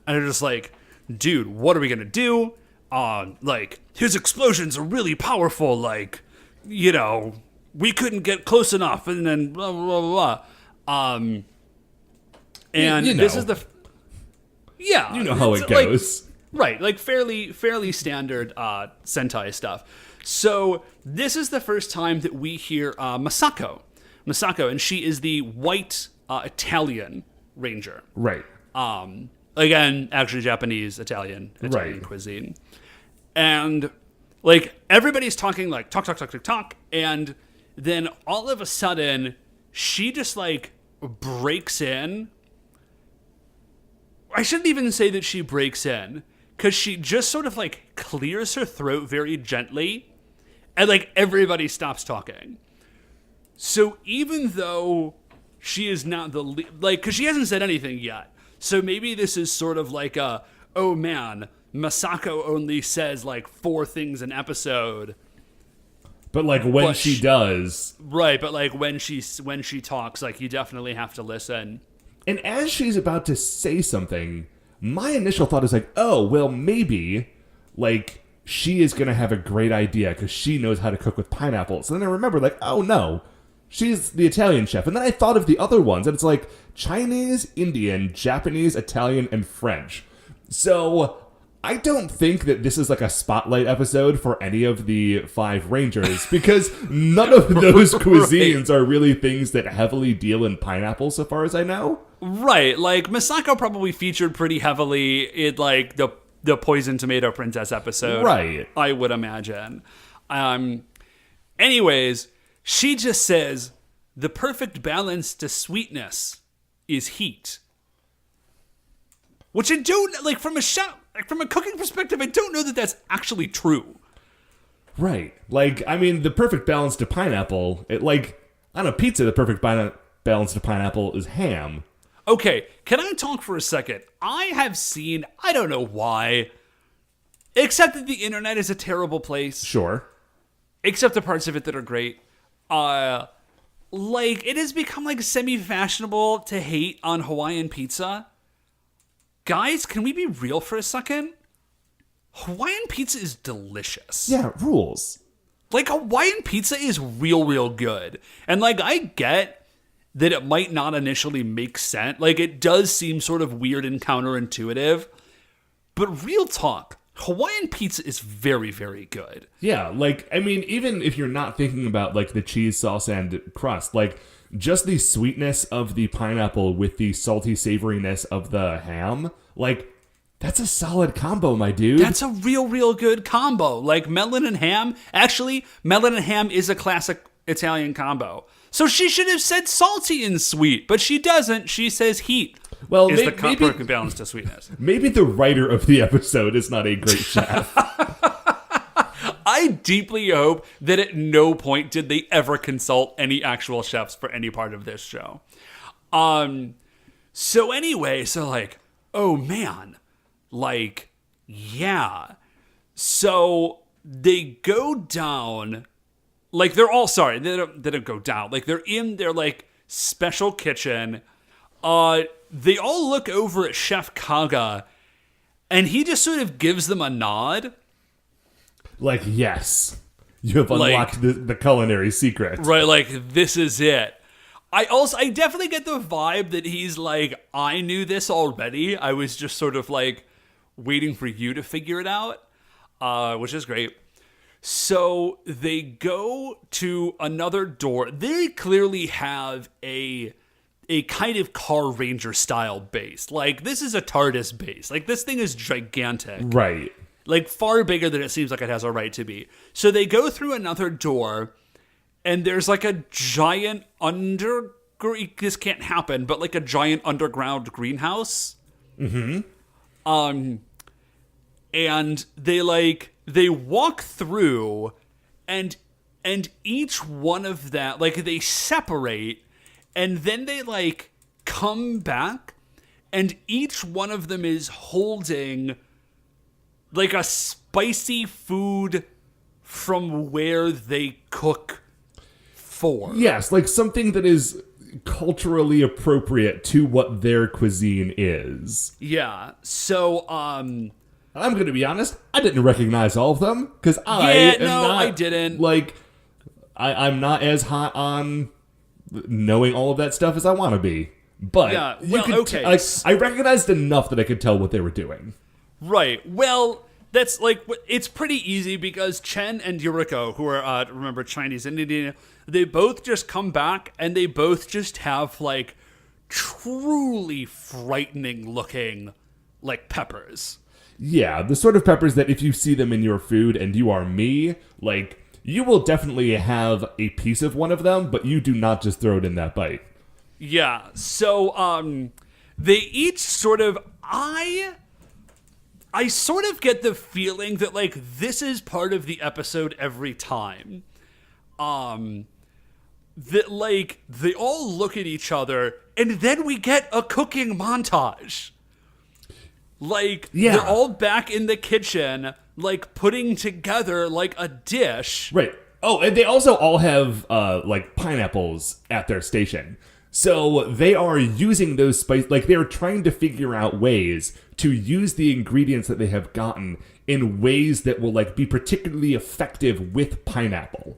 [SPEAKER 2] And they're just like, dude, what are we gonna do? Like, his explosions are really powerful, like, you know, we couldn't get close enough, and then blah, blah, blah, blah. And this is yeah.
[SPEAKER 1] You know how it goes.
[SPEAKER 2] Like, right, like fairly standard Sentai stuff. So this is the first time that we hear Masako, and she is the white Italian Ranger.
[SPEAKER 1] Right.
[SPEAKER 2] Again, actually Japanese, Italian
[SPEAKER 1] right.
[SPEAKER 2] cuisine. And like everybody's talking like talk, and then all of a sudden she just like breaks in. I shouldn't even say that she breaks in, because she just sort of like clears her throat very gently, and like everybody stops talking. So even though she is not the like, because she hasn't said anything yet, so maybe this is sort of like oh man, Masako only says like 4 things an episode.
[SPEAKER 1] But like when she does,
[SPEAKER 2] right? But like when she talks, like you definitely have to listen.
[SPEAKER 1] And as she's about to say something, my initial thought is like, oh well, maybe like she is gonna have a great idea because she knows how to cook with pineapples. And then I remember like, oh no, she's the Italian chef. And then I thought of the other ones, and it's like Chinese, Indian, Japanese, Italian, and French. So I don't think that this is like a spotlight episode for any of the 5 Rangers, because none of those cuisines are really things that heavily deal in pineapple, so far as I know.
[SPEAKER 2] Right, like Masako probably featured pretty heavily in like the Poison Tomato Princess episode.
[SPEAKER 1] Right.
[SPEAKER 2] I would imagine. Anyways, she just says the perfect balance to sweetness is heat. Which I don't, like from a cooking perspective, I don't know that that's actually true.
[SPEAKER 1] Right. Like, I mean, the perfect balance to pineapple, on a pizza, the perfect balance to pineapple is ham.
[SPEAKER 2] Okay, can I talk for a second? I have seen, I don't know why, except that the internet is a terrible place.
[SPEAKER 1] Sure.
[SPEAKER 2] Except the parts of it that are great. Like, it has become like semi-fashionable to hate on Hawaiian pizza. Guys, can we be real for a second? Hawaiian pizza is delicious.
[SPEAKER 1] Yeah, rules.
[SPEAKER 2] Like, Hawaiian pizza is real good. And, like, I get that it might not initially make sense. Like, it does seem sort of weird and counterintuitive. But real talk, Hawaiian pizza is very good.
[SPEAKER 1] Yeah, like, I mean, even if you're not thinking about, like, the cheese, sauce, and crust, like, just the sweetness of the pineapple with the salty savoriness of the ham, like, that's a solid combo, my dude.
[SPEAKER 2] That's a real good combo. Like, melon and ham. Actually, melon and ham is a classic Italian combo. So she should have said salty and sweet, but she doesn't. She says heat.
[SPEAKER 1] Well,
[SPEAKER 2] is the
[SPEAKER 1] maybe
[SPEAKER 2] perfect balance to sweetness.
[SPEAKER 1] Maybe the writer of the episode is not a great chef.
[SPEAKER 2] I deeply hope that at no point did they ever consult any actual chefs for any part of this show. So anyway, so like, oh man, like, yeah. So they go down, like they're all, sorry, they don't go down. Like they're in their like special kitchen. They all look over at Chef Kaga, and he just sort of gives them a nod.
[SPEAKER 1] Like, yes, you have unlocked the culinary secret.
[SPEAKER 2] Right, like, this is it. I definitely get the vibe that he's like, I knew this already. I was just sort of like waiting for you to figure it out, which is great. So they go to another door. They clearly have a kind of Carranger style base. Like, this is a TARDIS base. Like, this thing is gigantic.
[SPEAKER 1] Right.
[SPEAKER 2] Like, far bigger than it seems like it has a right to be. So they go through another door, and there's like a giant this can't happen, but like a giant underground greenhouse.
[SPEAKER 1] Mm-hmm.
[SPEAKER 2] And they walk through, and each one of that, like, they separate, and then they like come back, and each one of them is holding like a spicy food from where they cook for.
[SPEAKER 1] Yes, like something that is culturally appropriate to what their cuisine is.
[SPEAKER 2] Yeah. So,
[SPEAKER 1] I'm going to be honest, I didn't recognize all of them, because I
[SPEAKER 2] didn't.
[SPEAKER 1] Like, I'm not as hot on knowing all of that stuff as I want to be. But
[SPEAKER 2] yeah, well,
[SPEAKER 1] I recognized enough that I could tell what they were doing.
[SPEAKER 2] Right. Well, that's like, it's pretty easy because Chen and Yuriko, who are, remember, Chinese and Indian, they both just come back and they both just have like truly frightening looking like peppers.
[SPEAKER 1] Yeah, the sort of peppers that if you see them in your food and you are me, like, you will definitely have a piece of one of them, but you do not just throw it in that bite.
[SPEAKER 2] Yeah, so, they each sort of, I sort of get the feeling that, like, this is part of the episode every time. That, like, they all look at each other, and then we get a cooking montage. Like,
[SPEAKER 1] yeah.
[SPEAKER 2] They're all back in the kitchen, like, putting together, like, a dish.
[SPEAKER 1] Right. Oh, and they also all have, like, pineapples at their station. So they are using those spices, like, they're trying to figure out ways to use the ingredients that they have gotten in ways that will, like, be particularly effective with pineapple.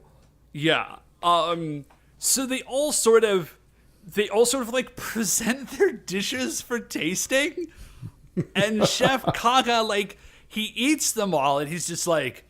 [SPEAKER 2] Yeah. So they all sort of like present their dishes for tasting. And Chef Kaga, like, he eats them all and he's just like,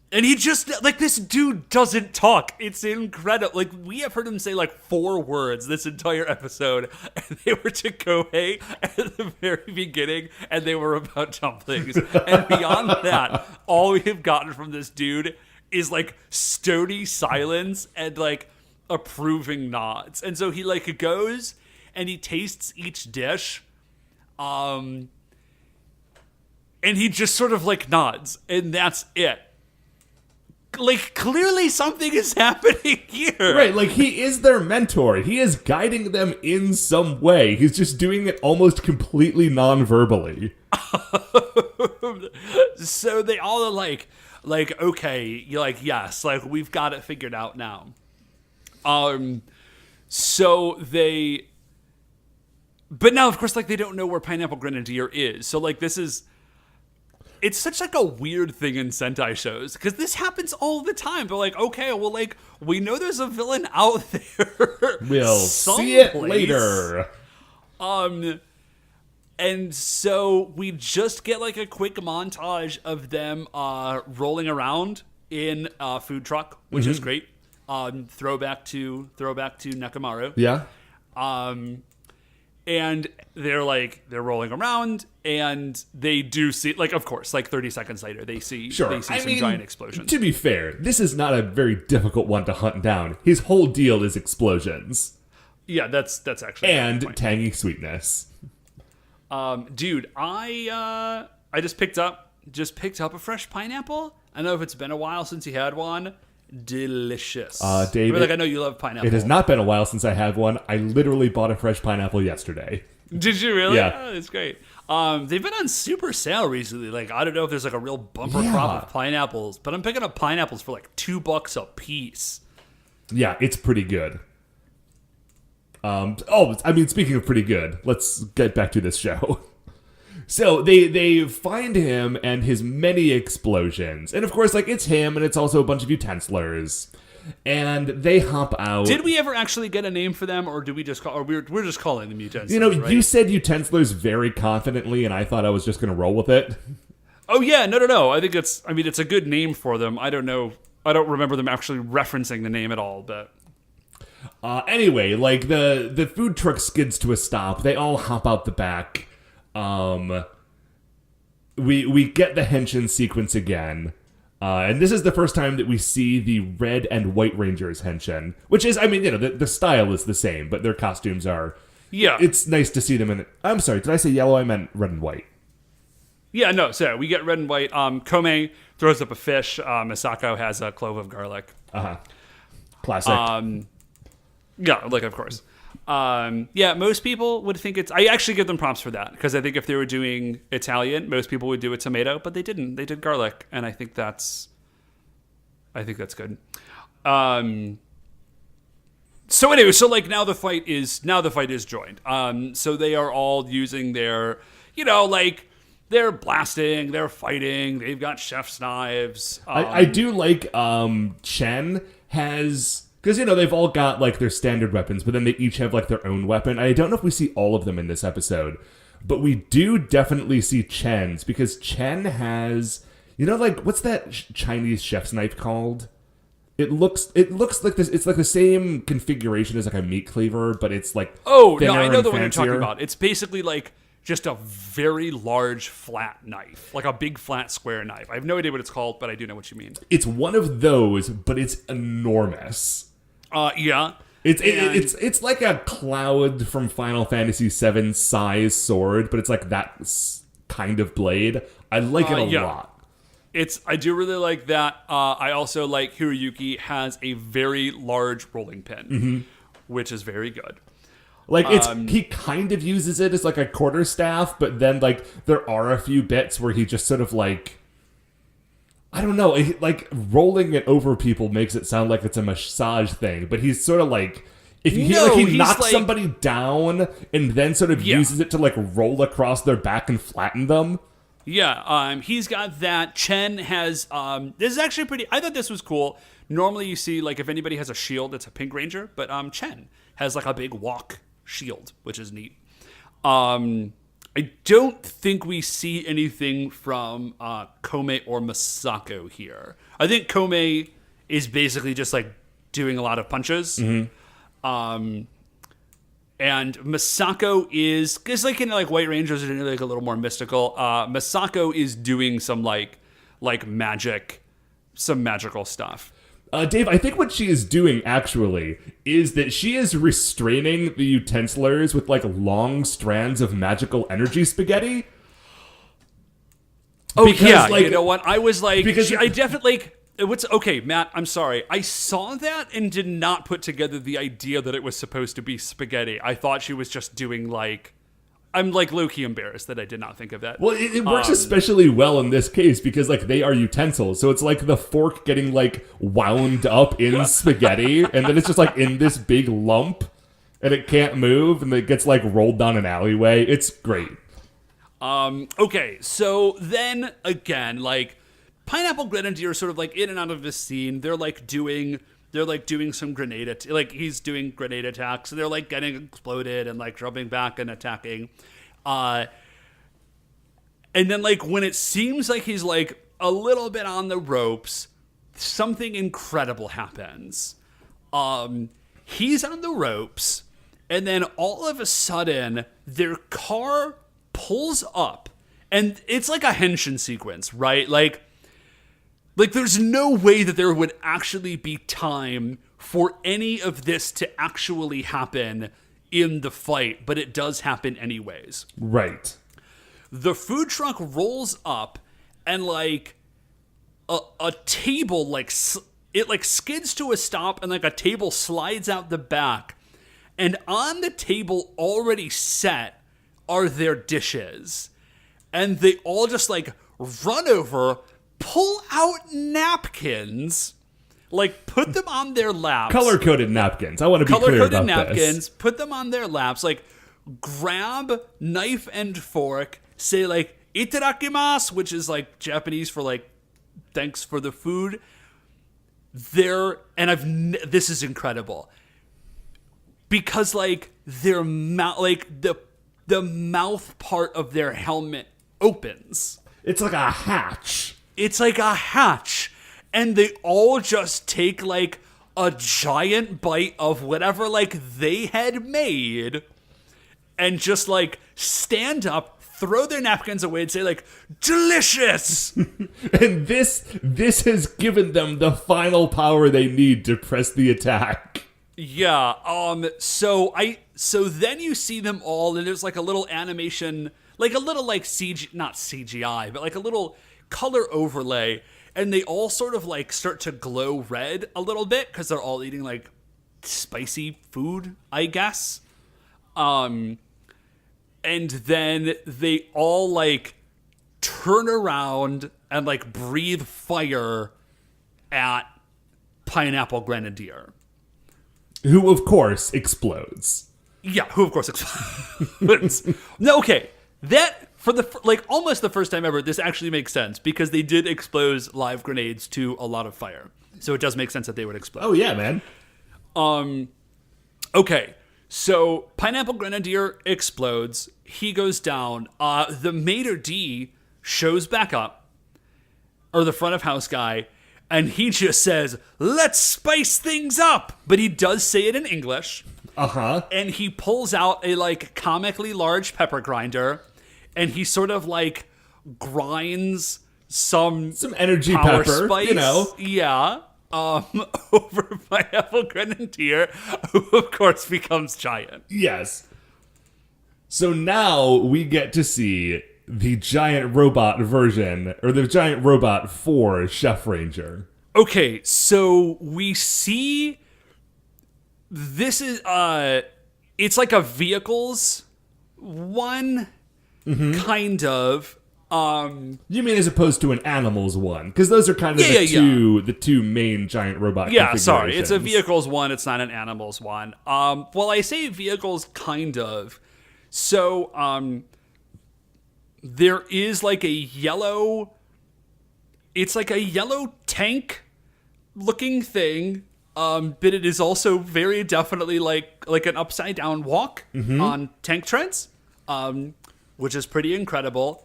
[SPEAKER 2] and he just, like, this dude doesn't talk. It's incredible. Like, we have heard him say, like, 4 words this entire episode, and they were to Kohei at the very beginning, and they were about dumplings. And beyond that, all we have gotten from this dude is, like, stony silence and, like, approving nods. And so he, like, goes and he tastes each dish, and he just sort of, like, nods, and that's it. Like, clearly something is happening here.
[SPEAKER 1] Right, like, he is their mentor. He is guiding them in some way. He's just doing it almost completely non-verbally.
[SPEAKER 2] So they all are like, okay, you're like, yes, like, we've got it figured out now. So they... But now, of course, like, they don't know where Pineapple Grenadier is. So, like, this is... it's such like a weird thing in Sentai shows because this happens all the time. They're like, okay, well, like we know there's a villain out there.
[SPEAKER 1] We'll see it later.
[SPEAKER 2] And so we just get like a quick montage of them rolling around in a food truck, which is great. Throwback to Nekamaru.
[SPEAKER 1] Yeah.
[SPEAKER 2] And they're rolling around, and they do see, like, of course, like 30 seconds later, they see some giant explosions.
[SPEAKER 1] To be fair, this is not a very difficult one to hunt down. His whole deal is explosions.
[SPEAKER 2] Yeah, that's actually
[SPEAKER 1] and tangy sweetness.
[SPEAKER 2] Dude, I just picked up a fresh pineapple. I don't know if it's been a while since you had one. Delicious.
[SPEAKER 1] David,
[SPEAKER 2] I know you love pineapple.
[SPEAKER 1] It has not been a while since I had one. I literally bought a fresh pineapple yesterday.
[SPEAKER 2] Did you really?
[SPEAKER 1] Yeah.
[SPEAKER 2] Oh, that's great. They've been on super sale recently. Like, I don't know if there's like a real bumper crop of pineapples, but I'm picking up pineapples for like $2 a piece.
[SPEAKER 1] Yeah, it's pretty good. Speaking of pretty good, let's get back to this show. So they find him and his many explosions. And of course, like, it's him and it's also a bunch of utensilers. And they hop out.
[SPEAKER 2] Did we ever actually get a name for them, or do we just call, or we're just calling them utensilers?
[SPEAKER 1] You know,
[SPEAKER 2] right?
[SPEAKER 1] You said utensilers very confidently, and I thought I was just going to roll with it.
[SPEAKER 2] Oh yeah, no. I think it's a good name for them. I don't know. I don't remember them actually referencing the name at all, but
[SPEAKER 1] anyway, like the food truck skids to a stop. They all hop out the back. We get the henshin sequence again. And this is the first time that we see the Red and White Rangers henshin, which is, the style is the same, but their costumes are.
[SPEAKER 2] Yeah.
[SPEAKER 1] It's nice to see them in it. I'm sorry, did I say yellow? I meant red and white.
[SPEAKER 2] Yeah, no, so we get red and white. Kome throws up a fish. Misako has a clove of garlic.
[SPEAKER 1] Classic.
[SPEAKER 2] Yeah, like, of course. Most people would think it's... I actually give them prompts for that, because I think if they were doing Italian, most people would do a tomato, but they didn't. They did garlic, and I think that's good. So anyway, now the fight is joined. So they are all using their, they're blasting, they're fighting, they've got chef's knives.
[SPEAKER 1] I do like Chen has... Because, they've all got, like, their standard weapons, but then they each have, like, their own weapon. I don't know if we see all of them in this episode, but we do definitely see Chen's, because Chen has... what's that Chinese chef's knife called? It looks like this. It's like the same configuration as, like, a meat cleaver, but it's, like,
[SPEAKER 2] I know the one
[SPEAKER 1] fancier.
[SPEAKER 2] you're talking about. It's basically, like, just a very large flat knife, like a big flat square knife. I have no idea what it's called, but I do know what you mean.
[SPEAKER 1] It's one of those, but it's enormous.
[SPEAKER 2] Yeah.
[SPEAKER 1] It's like a Cloud from Final Fantasy VII size sword, but it's like that kind of blade. I like it a lot.
[SPEAKER 2] I do really like that. I also like Hiroyuki has a very large rolling pin, which is very good.
[SPEAKER 1] Like, he kind of uses it as like a quarterstaff, but then like there are a few bits where he just sort of like, I don't know, like rolling it over people makes it sound like it's a massage thing, but he's sort of like, if he knocks like, somebody down and then sort of uses it to like roll across their back and flatten them.
[SPEAKER 2] Yeah, he's got that. Chen has, this is actually pretty, I thought this was cool. Normally you see, like, if anybody has a shield, it's a Pink Ranger, but Chen has like a big walk shield, which is neat. I don't think we see anything from Kome or Misako here. I think Kome is basically just like doing a lot of punches. And Misako is like in like White Rangers are like a little more mystical. Misako is doing some like magic, some magical stuff.
[SPEAKER 1] Dave, I think what she is doing, actually, is that she is restraining the utensilers with, like, long strands of magical energy spaghetti.
[SPEAKER 2] Oh, because, yeah, like, you know what? I was like...
[SPEAKER 1] Because
[SPEAKER 2] I definitely... Okay, Matt, I'm sorry. I saw that and did not put together the idea that it was supposed to be spaghetti. I thought she was just doing, like... I'm, like, low-key embarrassed that I did not think of that.
[SPEAKER 1] Well, it works especially well in this case because, like, they are utensils. So it's like the fork getting, like, wound up in spaghetti, and then it's just, like, in this big lump, and it can't move, and it gets, like, rolled down an alleyway. It's great.
[SPEAKER 2] Okay, so then again, like Pineapple Grenadier is sort of like in and out of this scene. They're doing some like he's doing grenade attacks, and they're like getting exploded and like jumping back and attacking. And then like when it seems like he's like a little bit on the ropes, something incredible happens. He's on the ropes, and then all of a sudden their car pulls up, and it's like a henshin sequence, right? Like there's no way that there would actually be time for any of this to actually happen in the fight, but it does happen anyways.
[SPEAKER 1] Right.
[SPEAKER 2] The food truck rolls up, and like a table it like skids to a stop, and like a table slides out the back, and on the table already set are their dishes, and they all just like run over, pull out napkins, like put them on their laps.
[SPEAKER 1] Color-coded napkins. I want to be clear about
[SPEAKER 2] napkins,
[SPEAKER 1] this.
[SPEAKER 2] put them on their laps, like grab knife and fork, say like itadakimasu, which is like Japanese for like thanks for the food. This is incredible because like their mouth, like the mouth part of their helmet opens.
[SPEAKER 1] It's like a hatch.
[SPEAKER 2] And they all just take like a giant bite of whatever like they had made and just like stand up, throw their napkins away and say like, delicious.
[SPEAKER 1] And this has given them the final power they need to press the attack.
[SPEAKER 2] Yeah. So then you see them all, and there's like a little animation, like a little like not CGI, but like a little color overlay, and they all sort of like start to glow red a little bit because they're all eating like spicy food, I guess. And then they all like turn around and like breathe fire at Pineapple Grenadier,
[SPEAKER 1] who of course explodes.
[SPEAKER 2] Yeah, who of course explodes. No, okay, that for almost the first time ever, this actually makes sense because they did expose live grenades to a lot of fire, so it does make sense that they would explode.
[SPEAKER 1] Oh yeah, man.
[SPEAKER 2] Okay, so Pineapple Grenadier explodes. He goes down. The maitre d' shows back up, or the front of house guy, and he just says, "Let's spice things up." But he does say it in English. And he pulls out a like comically large pepper grinder, and he sort of like grinds some
[SPEAKER 1] energy
[SPEAKER 2] power
[SPEAKER 1] pepper,
[SPEAKER 2] spice,
[SPEAKER 1] you know.
[SPEAKER 2] Yeah. Over Pineapple Grenadier, who of course becomes giant.
[SPEAKER 1] Yes. So now we get to see the giant robot version, or the giant robot for Chefranger.
[SPEAKER 2] Okay, so we see this is it's like a vehicles one, kind of.
[SPEAKER 1] You mean as opposed to an animals one? Because those are kind of the two main giant robot configurations.
[SPEAKER 2] Sorry, it's a vehicles one, it's not an animals one. Well, I say vehicles kind of. So there is like a yellow, it's like a yellow tank looking thing, but it is also very definitely like an upside down walk on tank treads, which is pretty incredible.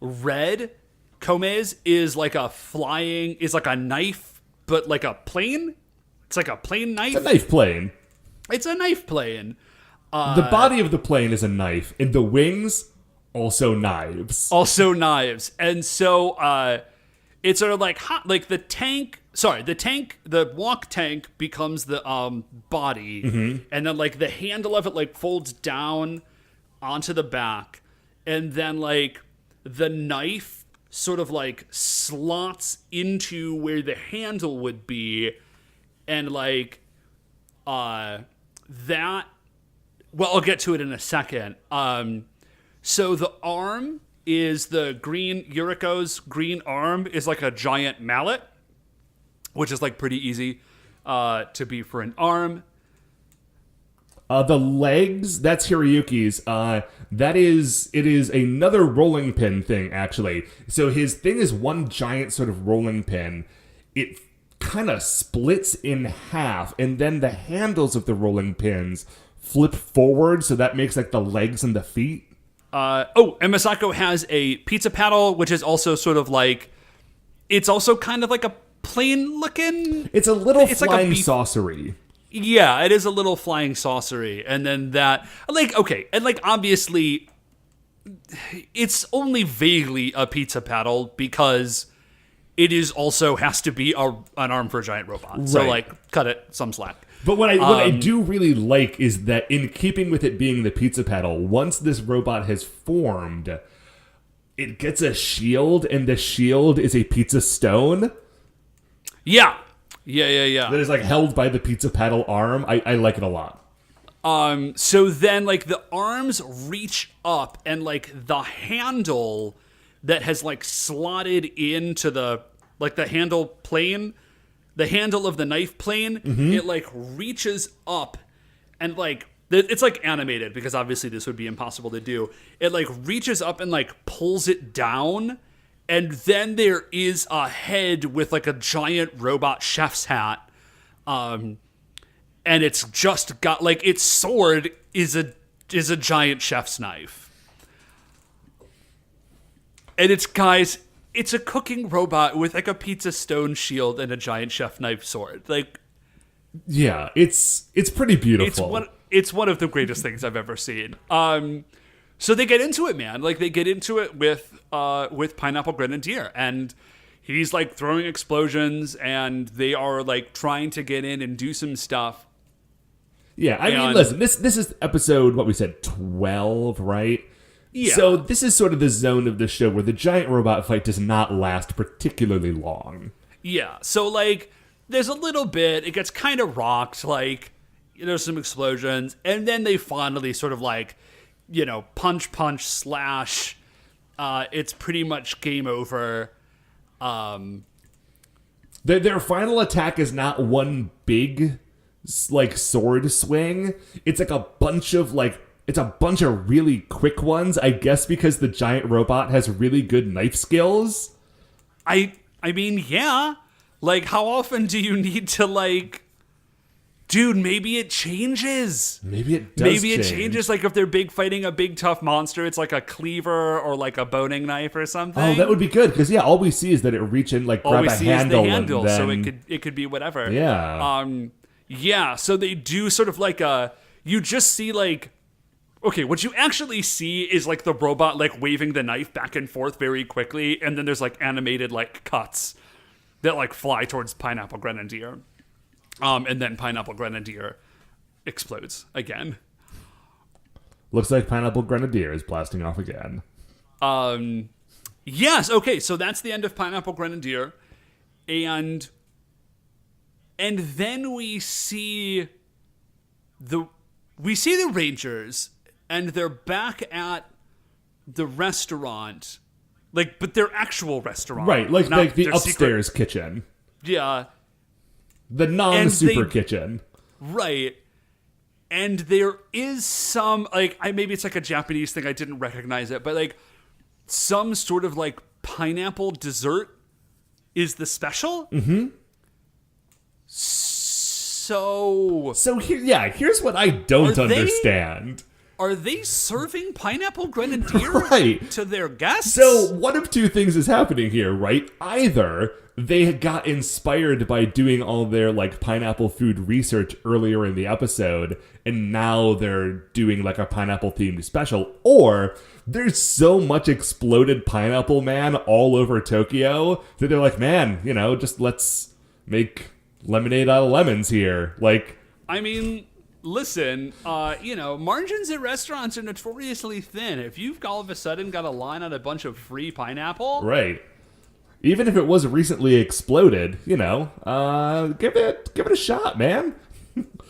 [SPEAKER 2] Red Kome's is like a knife, but like a plane. It's like a plane knife.
[SPEAKER 1] It's a knife plane.
[SPEAKER 2] It's a knife plane.
[SPEAKER 1] The body of the plane is a knife, and the wings also knives.
[SPEAKER 2] And so it's sort of like the tank. Sorry, the walk tank becomes the body, and then like the handle of it like folds down onto the back, and then like the knife sort of like slots into where the handle would be, and like that. Well, I'll get to it in a second. So the arm is Yuriko's green arm is like a giant mallet, which is like pretty easy to be for an arm.
[SPEAKER 1] The legs, that's Hiroyuki's. It is another rolling pin thing, actually. So his thing is one giant sort of rolling pin. It kind of splits in half, and then the handles of the rolling pins flip forward, so that makes like the legs and the feet.
[SPEAKER 2] And Masako has a pizza paddle, which is also sort of like, it's also kind of like a plane looking.
[SPEAKER 1] It's a little flying
[SPEAKER 2] like
[SPEAKER 1] saucery.
[SPEAKER 2] Yeah, it is a little flying saucery. And then that, like, okay, and like obviously it's only vaguely a pizza paddle because it is also has to be an arm for a giant robot. Right. So like, cut it some slack.
[SPEAKER 1] But what I do really like is that in keeping with it being the pizza paddle, once this robot has formed, it gets a shield, and the shield is a pizza stone.
[SPEAKER 2] Yeah.
[SPEAKER 1] That is like held by the pizza paddle arm. I like it a lot.
[SPEAKER 2] So then like the arms reach up, and like the handle that has like slotted into the handle plane, the handle of the knife plane, it like reaches up, and like it's like animated because obviously this would be impossible to do. It like reaches up and like pulls it down, and then there is a head with like a giant robot chef's hat, and it's just got like its sword is a giant chef's knife. And it's a cooking robot with like a pizza stone shield and a giant chef knife sword. Like,
[SPEAKER 1] yeah, it's pretty beautiful.
[SPEAKER 2] It's one of the greatest things I've ever seen. So they get into it, man. Like they get into it with Pineapple Grenadier, and he's like throwing explosions, and they are like trying to get in and do some stuff.
[SPEAKER 1] Yeah, I mean, listen, this is episode, what we said, 12, right?
[SPEAKER 2] Yeah.
[SPEAKER 1] So this is sort of the zone of the show where the giant robot fight does not last particularly long.
[SPEAKER 2] Yeah. So like there's a little bit, it gets kind of rocked, like there's some explosions, and then they finally sort of like, punch slash, it's pretty much game over.
[SPEAKER 1] Their final attack is not one big like sword swing. It's like a bunch of really quick ones, I guess, because the giant robot has really good knife skills.
[SPEAKER 2] I mean, yeah. Like, how often do you need to, like... Dude, maybe it changes.
[SPEAKER 1] Maybe it does
[SPEAKER 2] Maybe it changes, like, if they're fighting a big, tough monster, it's like a cleaver or, like, a boning knife or something.
[SPEAKER 1] Oh, that would be good, because, yeah, all we see is that it reach in, like, grab a handle. All we see is the handle,
[SPEAKER 2] and then... so it could be whatever.
[SPEAKER 1] Yeah.
[SPEAKER 2] Yeah, so they do sort of like you just see, like... Okay, what you actually see is, like, the robot, like, waving the knife back and forth very quickly, and then there's, like, animated, like, cuts that, like, fly towards Pineapple Grenadier. And then Pineapple Grenadier explodes again.
[SPEAKER 1] Looks like Pineapple Grenadier is blasting off again.
[SPEAKER 2] Yes, okay, so that's the end of Pineapple Grenadier. And then we see the Rangers, and they're back at the restaurant, like, but their actual restaurant,
[SPEAKER 1] right? Like the upstairs kitchen,
[SPEAKER 2] yeah,
[SPEAKER 1] the non-super kitchen,
[SPEAKER 2] right? And there is some like maybe it's like a Japanese thing, I didn't recognize it, but like some sort of like pineapple dessert is the special.
[SPEAKER 1] Mm-hmm. So here's what I don't understand.
[SPEAKER 2] Are they serving Pineapple Grenadier to their guests?
[SPEAKER 1] So one of two things is happening here, right? Either they got inspired by doing all their like pineapple food research earlier in the episode, and now they're doing like a pineapple themed special, or there's so much exploded Pineapple Man all over Tokyo that they're like, man, just let's make lemonade out of lemons here. Like,
[SPEAKER 2] I mean, listen, margins at restaurants are notoriously thin. If you've all of a sudden got a line on a bunch of free pineapple,
[SPEAKER 1] right? Even if it was recently exploded, give it a shot, man.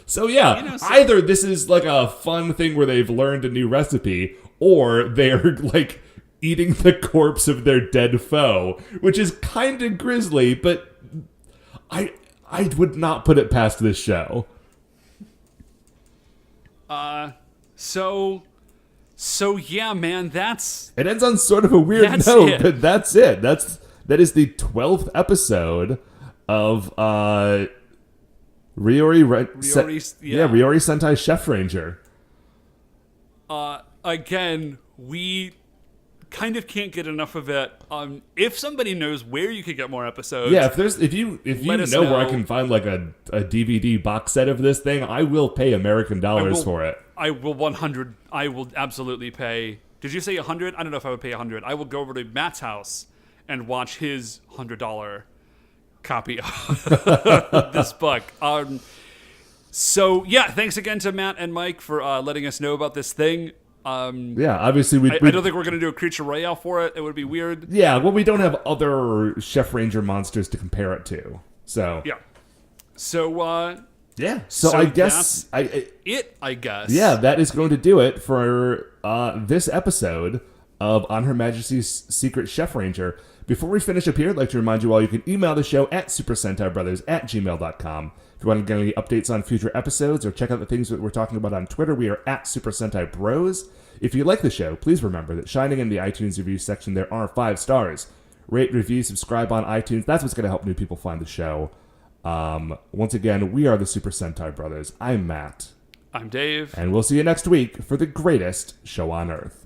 [SPEAKER 1] So yeah, either this is like a fun thing where they've learned a new recipe, or they're like eating the corpse of their dead foe, which is kind of grisly, but I would not put it past this show.
[SPEAKER 2] So yeah, man, that's...
[SPEAKER 1] It ends on sort of a weird
[SPEAKER 2] That's
[SPEAKER 1] note,
[SPEAKER 2] it.
[SPEAKER 1] but that's it. That is the 12th episode of Ryori Sentai Chefranger.
[SPEAKER 2] Again, we kind of can't get enough of it. If somebody knows where you could get more episodes,
[SPEAKER 1] Yeah, if you
[SPEAKER 2] let us
[SPEAKER 1] know where I
[SPEAKER 2] know.
[SPEAKER 1] can find like a DVD box set of this thing, I will pay American dollars for it.
[SPEAKER 2] I will I will absolutely pay. Did you say 100? I don't know if I would pay 100. I will go over to Matt's house and watch his $100 copy of this book. So yeah, thanks again to Matt and Mike for letting us know about this thing.
[SPEAKER 1] Yeah, obviously
[SPEAKER 2] I don't think we're gonna do a Creature Royale for it. It would be weird.
[SPEAKER 1] Yeah, well, we don't have other Chefranger monsters to compare it to, so
[SPEAKER 2] Yeah. So
[SPEAKER 1] yeah. So
[SPEAKER 2] So
[SPEAKER 1] I guess
[SPEAKER 2] I guess.
[SPEAKER 1] yeah, that is going to do it for this episode of On Her Majesty's Secret Chefranger. Before we finish up here, I'd like to remind you all you can email the show at supersentaibrothers@gmail.com. If you want to get any updates on future episodes or check out the things that we're talking about on Twitter, we are at Super Sentai Bros. If you like the show, please remember that shining in the iTunes review section, there are 5 stars. Rate, review, subscribe on iTunes. That's what's going to help new people find the show. Once again, we are the Super Sentai Brothers. I'm Matt.
[SPEAKER 2] I'm Dave.
[SPEAKER 1] And we'll see you next week for the greatest show on Earth.